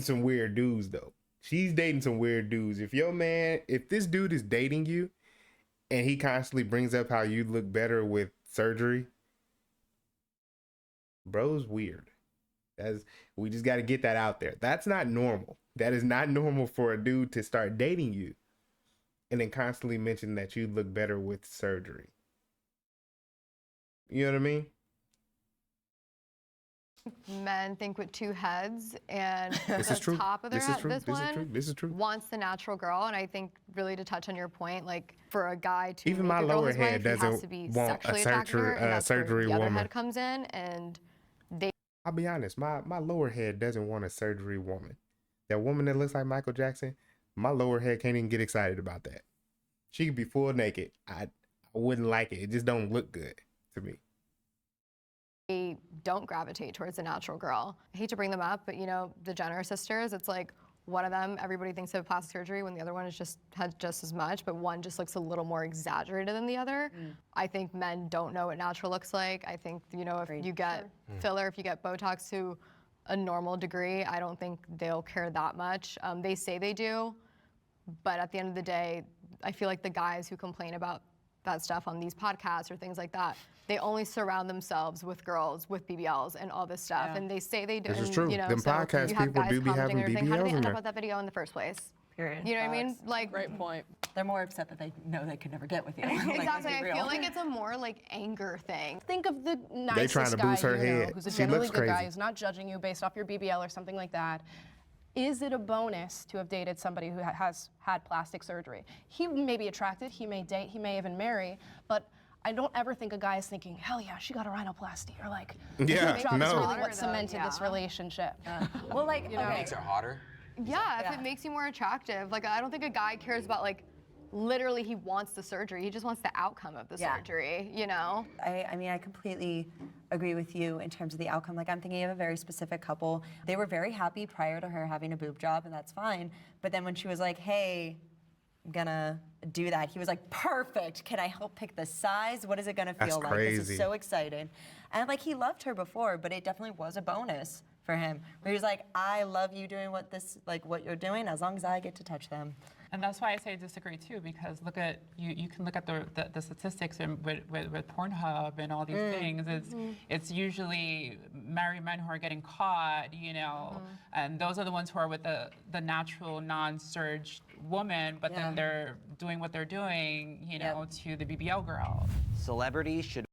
Speaker 1: some weird dudes though. She's dating some weird dudes. If this dude is dating you and he constantly brings up how you look better with surgery, bro's weird. We just got to get that out there. That's not normal. That is not normal for a dude to start dating you and then constantly mention that you look better with surgery. You know what I mean?
Speaker 3: men think with two heads, and
Speaker 1: This
Speaker 3: the
Speaker 1: is true.
Speaker 3: top of their
Speaker 1: This is
Speaker 3: head,
Speaker 1: true.
Speaker 3: this
Speaker 1: This is
Speaker 3: one
Speaker 1: true. This is true.
Speaker 3: wants the natural girl. And I think really to touch on your point, like for a guy to
Speaker 1: Even
Speaker 3: make
Speaker 1: my
Speaker 3: a girl
Speaker 1: lower
Speaker 3: his wife,
Speaker 1: head
Speaker 3: he has
Speaker 1: doesn't
Speaker 3: to be
Speaker 1: want a
Speaker 3: sexually attracted to her, and that's where
Speaker 1: surgery
Speaker 3: the other
Speaker 1: woman.
Speaker 3: head comes in, and they
Speaker 1: I'll be honest, my lower head doesn't want a surgery woman. That woman that looks like Michael Jackson, my lower head can't even get excited about that. She could be full naked. I wouldn't like it. It just don't look good to me.
Speaker 3: don't gravitate towards a natural girl. I hate to bring them up, but you know, the Jenner sisters, it's like, one of them, everybody thinks of plastic surgery when the other one has just as much, but one just looks a little more exaggerated than the other. I think men don't know what natural looks like. I think, you know, if you get filler, if you get Botox to a normal degree, I don't think they'll care that much. They say they do, but at the end of the day, I feel like the guys who complain about that stuff on these podcasts or things like that, they only surround themselves with girls with BBLs and all this stuff, and they say they do.
Speaker 1: This is
Speaker 3: and,
Speaker 1: true.
Speaker 3: You know,
Speaker 1: Them
Speaker 3: so
Speaker 1: podcast
Speaker 3: you have
Speaker 1: people
Speaker 3: guys
Speaker 1: do be
Speaker 3: commenting
Speaker 1: having
Speaker 3: and everything. How did
Speaker 1: BBLs
Speaker 3: they
Speaker 1: in
Speaker 3: end
Speaker 1: there.
Speaker 3: up with that video in the first place?
Speaker 5: Period.
Speaker 3: You know what I mean? Like,
Speaker 4: Great point.
Speaker 6: They're more upset that they know they could never get with you.
Speaker 3: exactly. I feel like it's a more like anger thing.
Speaker 8: Think of the nicest
Speaker 1: trying to
Speaker 8: guy
Speaker 1: boost her
Speaker 8: you know,
Speaker 1: head.
Speaker 8: who's a
Speaker 1: She
Speaker 8: generally
Speaker 1: looks
Speaker 8: good guy,
Speaker 1: crazy.
Speaker 8: who's not judging you based off your BBL or something like that. Is it a bonus to have dated somebody who has had plastic surgery? He may be attracted, he may date, he may even marry, but I don't ever think a guy is thinking, hell yeah, she got a rhinoplasty, or like,
Speaker 1: Yeah,
Speaker 8: boob job is
Speaker 1: no.
Speaker 8: really
Speaker 3: Hotter,
Speaker 8: what
Speaker 3: though,
Speaker 8: cemented this
Speaker 3: yeah.
Speaker 8: relationship.
Speaker 6: Well, like,
Speaker 8: You know?
Speaker 6: okay.
Speaker 2: Makes her hotter.
Speaker 3: Yeah, if it makes you more attractive. Like, I don't think a guy cares about like, literally he wants the surgery. He just wants the outcome of the
Speaker 6: Yeah.
Speaker 3: surgery, you know?
Speaker 6: I mean, I completely agree with you in terms of the outcome. Like, I'm thinking of a very specific couple. They were very happy prior to her having a boob job, and that's fine. But then when she was like, hey, I'm gonna do that, he was like, perfect. Can I help pick the size? What is it gonna feel
Speaker 1: That's
Speaker 6: like? This
Speaker 1: crazy.
Speaker 6: is so exciting. And like, he loved her before, but it definitely was a bonus for him. Where he was like, I love you doing what you're doing, as long as I get to touch them.
Speaker 7: And that's why I say I disagree too, because look at you can look at the statistics with Pornhub and all these things. It's usually married men who are getting caught, you know, and those are the ones who are with the natural non-surged woman, but then they're doing what they're doing, you know, to the BBL girl.
Speaker 2: Celebrities should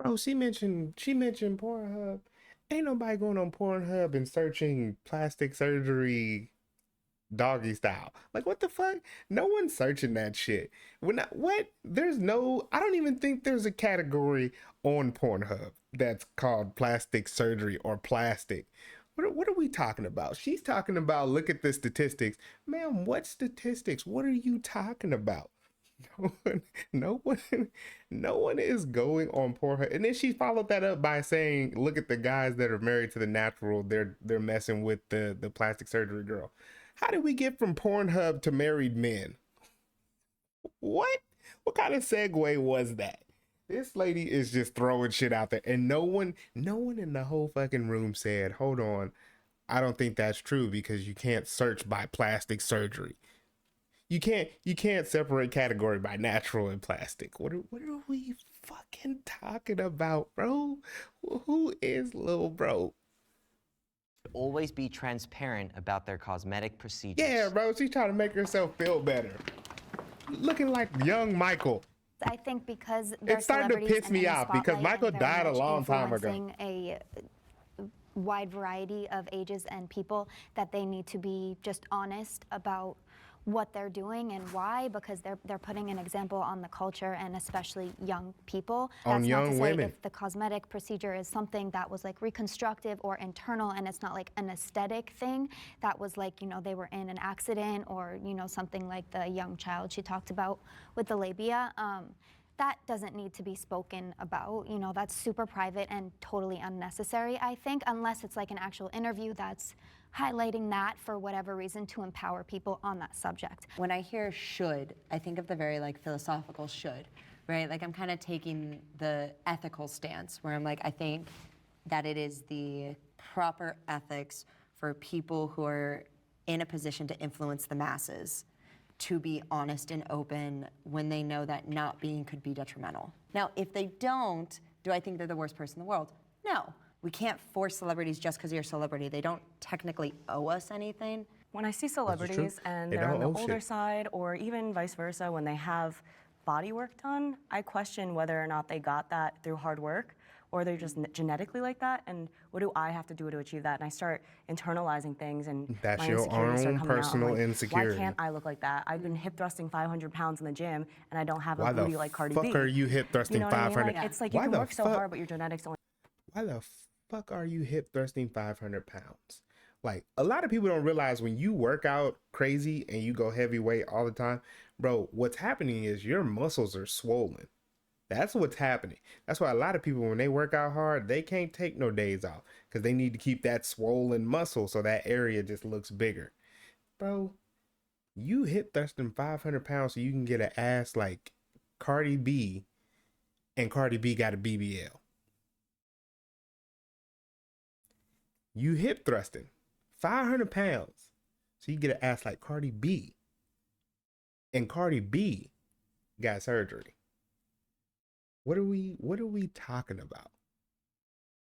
Speaker 1: Bro, she mentioned Pornhub. Ain't nobody going on Pornhub and searching plastic surgery doggy style. Like, what the fuck? No one's searching that shit. What? I don't even think there's a category on Pornhub that's called plastic surgery or plastic. What are we talking about? She's talking about, look at the statistics. Ma'am, what statistics? What are you talking about? No one is going on Pornhub. And then she followed that up by saying, look at the guys that are married to the natural. They're messing with the plastic surgery girl. How did we get from Pornhub to married men? What kind of segue was that? This lady is just throwing shit out there, and no one in the whole fucking room said, hold on, I don't think that's true, because you can't search by plastic surgery. You can't separate category by natural and plastic. What are we fucking talking about, bro? Who is Lil Bro?
Speaker 2: always be transparent about their cosmetic procedures.
Speaker 1: Yeah, bro, she's trying to make herself feel better. Looking like young Michael.
Speaker 10: I think because they're
Speaker 1: It's starting to
Speaker 10: celebrities
Speaker 1: piss
Speaker 10: and in
Speaker 1: me
Speaker 10: the
Speaker 1: off because
Speaker 10: spotlight
Speaker 1: Michael
Speaker 10: and very
Speaker 1: died a
Speaker 10: much
Speaker 1: long time ago.
Speaker 10: influencing a wide variety of ages and people, that they need to be just honest about what they're doing and why, because they're putting an example on the culture and especially young people.
Speaker 1: On
Speaker 10: That's
Speaker 1: young
Speaker 10: not to say
Speaker 1: women.
Speaker 10: if the cosmetic procedure is something that was like reconstructive or internal and it's not like an aesthetic thing that was like, you know, they were in an accident or, you know, something like the young child she talked about with the labia. That doesn't need to be spoken about. You know, that's super private and totally unnecessary, I think, unless it's like an actual interview that's highlighting that for whatever reason to empower people on that subject.
Speaker 6: When I hear should, I think of the very like philosophical should, right? Like I'm kind of taking the ethical stance where I'm like, I think that it is the proper ethics for people who are in a position to influence the masses to be honest and open when they know that not being could be detrimental. Now, if they don't, do I think they're the worst person in the world? No. We can't force celebrities just because you're a celebrity. They don't technically owe us anything.
Speaker 5: When I see celebrities and
Speaker 1: They
Speaker 5: they're on
Speaker 1: don't
Speaker 5: the
Speaker 1: owe
Speaker 5: older
Speaker 1: shit.
Speaker 5: side, or even vice versa, when they have body work done, I question whether or not they got that through hard work or they're just genetically like that, and what do I have to do to achieve that? And I start internalizing things, and
Speaker 1: That's
Speaker 5: my
Speaker 1: your
Speaker 5: insecurities start
Speaker 1: own
Speaker 5: coming out. I'm
Speaker 1: personal
Speaker 5: like,
Speaker 1: insecurity.
Speaker 5: Why can't I look like that? I've been hip thrusting 500 pounds in the gym, and I don't have
Speaker 1: Why
Speaker 5: a
Speaker 1: the
Speaker 5: booty like Cardi
Speaker 1: fuck
Speaker 5: B.
Speaker 1: are you hip thrusting
Speaker 5: You know what I mean?
Speaker 1: 500?
Speaker 5: Like, it's like you
Speaker 1: Why
Speaker 5: can
Speaker 1: the
Speaker 5: work so
Speaker 1: fuck-
Speaker 5: hard, but your genetics don't.
Speaker 1: Why the fuck are you hip thrusting 500 pounds? Like, a lot of people don't realize when you work out crazy and you go heavyweight all the time, bro, what's happening is your muscles are swollen. That's what's happening. That's why a lot of people, when they work out hard, they can't take no days off because they need to keep that swollen muscle so that area just looks bigger. bro, you hip thrusting 500 pounds so you can get an ass like Cardi B, and Cardi B got a BBL. You hip thrusting 500 pounds so you get an ass like Cardi B, and Cardi B got surgery. What are we talking about?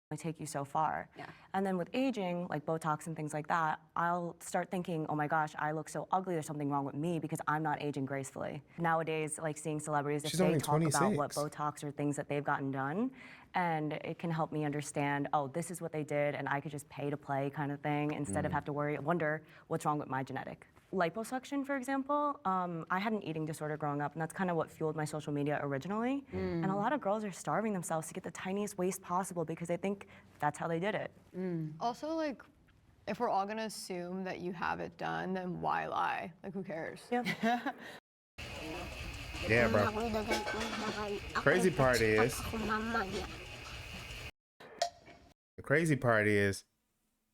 Speaker 5: Only take you so far. Yeah. And then with aging, like Botox and things like that, I'll start thinking, oh my gosh, I look so ugly, there's something wrong with me because I'm not aging gracefully. Nowadays, like seeing celebrities, if
Speaker 1: She's
Speaker 5: they
Speaker 1: only
Speaker 5: talk about
Speaker 1: 26.
Speaker 5: what Botox or things that they've gotten done, and it can help me understand, oh, this is what they did, and I could just pay to play kind of thing instead of have to wonder what's wrong with my genetic. Liposuction, for example, I had an eating disorder growing up, and that's kind of what fueled my social media originally. And a lot of girls are starving themselves to get the tiniest waist possible because they think that's how they did it.
Speaker 3: Also, like, if we're all gonna assume that you have it done, then why lie? Like, who cares?
Speaker 5: Yeah.
Speaker 1: Yeah, bro. Crazy part is, the crazy part is,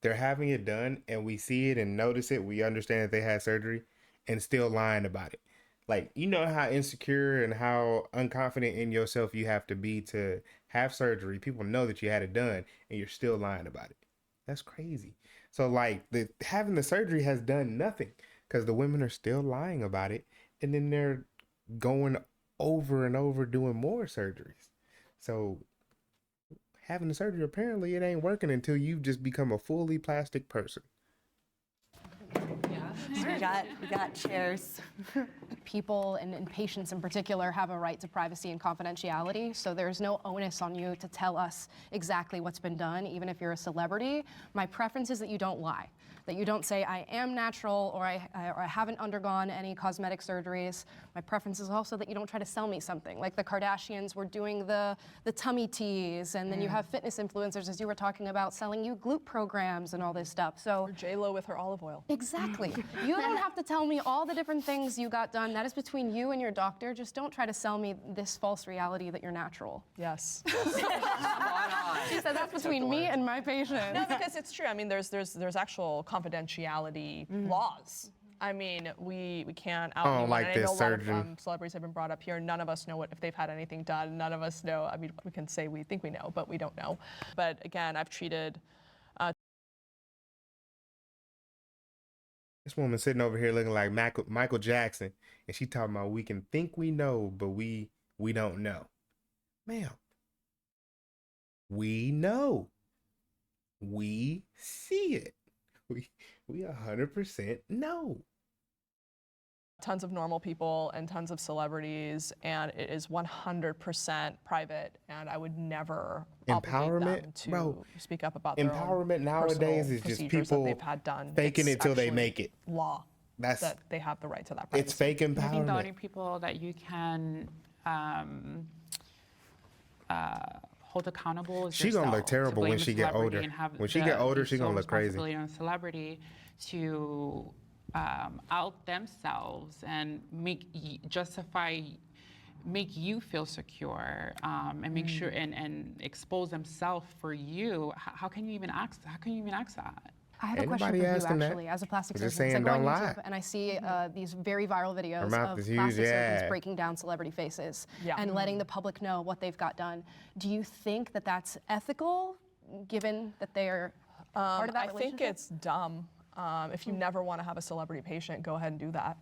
Speaker 1: they're having it done and we see it and notice it. We understand that they had surgery and still lying about it. Like, you know how insecure and how unconfident in yourself you have to be to have surgery. People know that you had it done and you're still lying about it. That's crazy. So like having the surgery has done nothing because the women are still lying about it. And then they're going over and over doing more surgeries. So having the surgery, apparently it ain't working until you just become a fully plastic person.
Speaker 6: We got chairs.
Speaker 8: People and patients in particular have a right to privacy and confidentiality, so there's no onus on you to tell us exactly what's been done, even if you're a celebrity. My preference is that you don't lie, that you don't say, I am natural, or I haven't undergone any cosmetic surgeries. My preference is also that you don't try to sell me something. Like the Kardashians were doing the tummy teas, and then you have fitness influencers, as you were talking about, selling you glute programs and all this stuff. So
Speaker 4: J-Lo with her olive oil.
Speaker 8: exactly. You don't have to tell me all the different things you got done. That is between you and your doctor. Just don't try to sell me this false reality that you're natural.
Speaker 4: Yes.
Speaker 8: She said that's between me and my patient.
Speaker 4: No, because it's true. I mean, there's actual confidentiality laws. I mean, we can't out
Speaker 1: I don't
Speaker 4: anyone.
Speaker 1: like
Speaker 4: And
Speaker 1: this
Speaker 4: I know a lot
Speaker 1: surgeon.
Speaker 4: of celebrities have been brought up here. None of us know if they've had anything done. None of us know. I mean, we can say we think we know, but we don't know. But again, I've treated
Speaker 1: This woman sitting over here looking like Michael Jackson, and she talking about we can think we know, but we don't know. Ma'am, we know. We see it. We 100% know.
Speaker 4: tons of normal people and tons of celebrities, and it is 100% private, and I would never obligate them to
Speaker 1: Bro,
Speaker 4: speak up about their own
Speaker 1: empowerment nowadays
Speaker 4: personal
Speaker 1: is just
Speaker 4: procedures that
Speaker 1: people
Speaker 4: they've had done.
Speaker 1: faking
Speaker 4: It's
Speaker 1: it till they
Speaker 4: actually
Speaker 1: make it.
Speaker 4: Law
Speaker 1: That's
Speaker 4: that they have the right to that privacy.
Speaker 1: it's fake
Speaker 7: I think the
Speaker 1: empowerment.
Speaker 7: only people that you can hold accountable is
Speaker 1: She gonna look
Speaker 7: yourself, to
Speaker 1: terrible when
Speaker 7: blame the
Speaker 1: she get
Speaker 7: celebrity
Speaker 1: older.
Speaker 7: and have
Speaker 1: When she
Speaker 7: the-
Speaker 1: get older,
Speaker 7: the
Speaker 1: she gonna
Speaker 7: sole
Speaker 1: look crazy.
Speaker 7: responsibility on celebrity to out themselves and make you feel secure and make sure and expose themselves for you. How can you even ask? How can you even ask that?
Speaker 8: I have a
Speaker 1: Ain't
Speaker 8: question for
Speaker 1: nobody
Speaker 8: you,
Speaker 1: asking that.
Speaker 8: actually, as a plastic
Speaker 1: We're just
Speaker 8: surgeon.
Speaker 1: saying
Speaker 8: I go on
Speaker 1: don't
Speaker 8: YouTube
Speaker 1: lie.
Speaker 8: and I see these very viral videos
Speaker 1: mouth
Speaker 8: of
Speaker 1: is huge,
Speaker 8: plastic surgeons
Speaker 1: yeah.
Speaker 8: breaking down celebrity faces
Speaker 4: Yeah.
Speaker 8: and letting the public know what they've got done. Do you think that that's ethical, given that they are part of that
Speaker 4: I think
Speaker 8: relationship?
Speaker 4: it's dumb. If you never want to have a celebrity patient, go ahead and do that.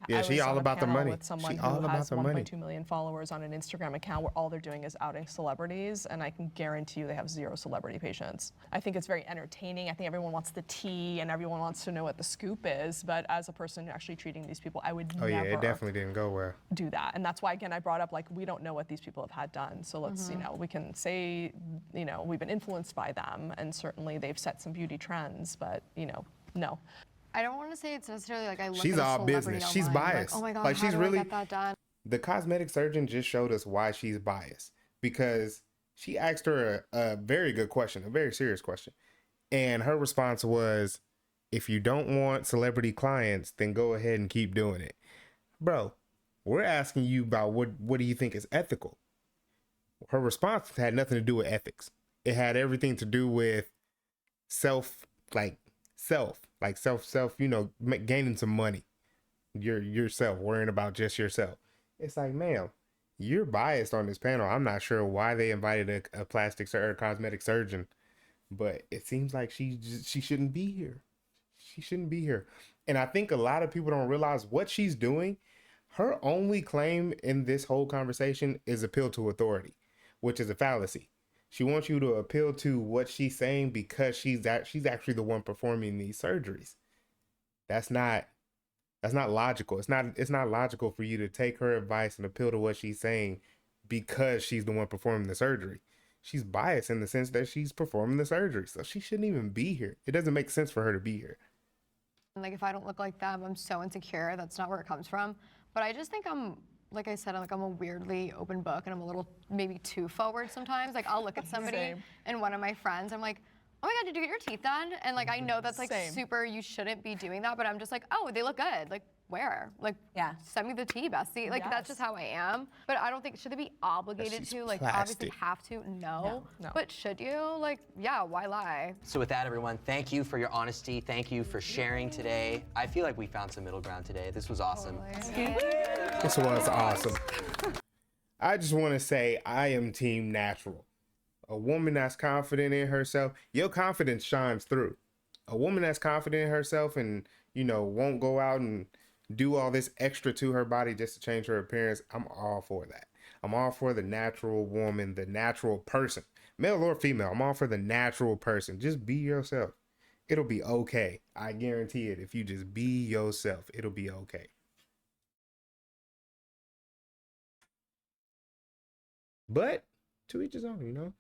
Speaker 1: Yeah,
Speaker 4: I
Speaker 1: she
Speaker 4: was
Speaker 1: all
Speaker 4: on a
Speaker 1: about the
Speaker 4: panel
Speaker 1: money.
Speaker 4: With someone
Speaker 1: She
Speaker 4: who
Speaker 1: all about
Speaker 4: has
Speaker 1: the money.
Speaker 4: 1.2 million followers on an Instagram account where all they're doing is outing celebrities, and I can guarantee you they have 0 celebrity patients. I think it's very entertaining. I think everyone wants the tea and everyone wants to know what the scoop is, but as a person actually treating these people, I would
Speaker 1: Oh yeah,
Speaker 4: never
Speaker 1: it definitely didn't go well.
Speaker 4: do that. And that's why, again, I brought up, like, we don't know what these people have had done. So let's, you know, we can say, you know, we've been influenced by them, and certainly they've set some beauty trends, but, you know, no.
Speaker 3: I don't want to say it's necessarily like I look
Speaker 1: She's
Speaker 3: at a
Speaker 1: all
Speaker 3: celebrity
Speaker 1: business. She's
Speaker 3: online,
Speaker 1: biased.
Speaker 3: Like, oh my god,
Speaker 1: Like,
Speaker 3: how
Speaker 1: she's
Speaker 3: do
Speaker 1: really-
Speaker 3: I get that done?
Speaker 1: The cosmetic surgeon just showed us why she's biased because she asked her a very good question, a very serious question. And her response was, if you don't want celebrity clients, then go ahead and keep doing it. Bro, we're asking you about what do you think is ethical? Her response had nothing to do with ethics. It had everything to do with self. like self, gaining some money. Yourself, worrying about just yourself. It's like, ma'am, you're biased on this panel. I'm not sure why they invited a plastic or cosmetic surgeon, but it seems like she shouldn't be here. She shouldn't be here. And I think a lot of people don't realize what she's doing. Her only claim in this whole conversation is appeal to authority, which is a fallacy. She wants you to appeal to what she's saying because she's actually the one performing these surgeries. That's not logical. It's not logical for you to take her advice and appeal to what she's saying because she's the one performing the surgery. She's biased in the sense that she's performing the surgery, so she shouldn't even be here. It doesn't make sense for her to be here.
Speaker 3: Like, if I don't look like them, I'm so insecure. That's not where it comes from. But I just think like I said, I'm a weirdly open book, and I'm a little maybe too forward sometimes. Like, I'll look at somebody
Speaker 4: Same.
Speaker 3: and one of my friends, I'm like, oh my God, did you get your teeth done? And like, I know that's like
Speaker 4: Same.
Speaker 3: super, you shouldn't be doing that, but I'm just like, oh, they look good. Like, where? Like,
Speaker 6: Yeah.
Speaker 3: send me the tea, bestie. Like, that's just how I am. But I don't think, should they be obligated
Speaker 1: she's
Speaker 3: to? Like,
Speaker 1: plastic.
Speaker 3: obviously have to? No.
Speaker 4: No.
Speaker 3: But should you? Like, yeah, why lie?
Speaker 2: So with that, everyone, thank you for your honesty. Thank you for sharing today. I feel like we found some middle ground today. This was awesome.
Speaker 1: This was awesome. I just want to say I am team natural. A woman that's confident in herself, your confidence shines through. A woman that's confident in herself and, won't go out and do all this extra to her body just to change her appearance, I'm all for that. I'm all for the natural woman, the natural person, male or female. I'm all for the natural person. Just be yourself. It'll be okay. I guarantee it. If you just be yourself, it'll be okay. But to each his own,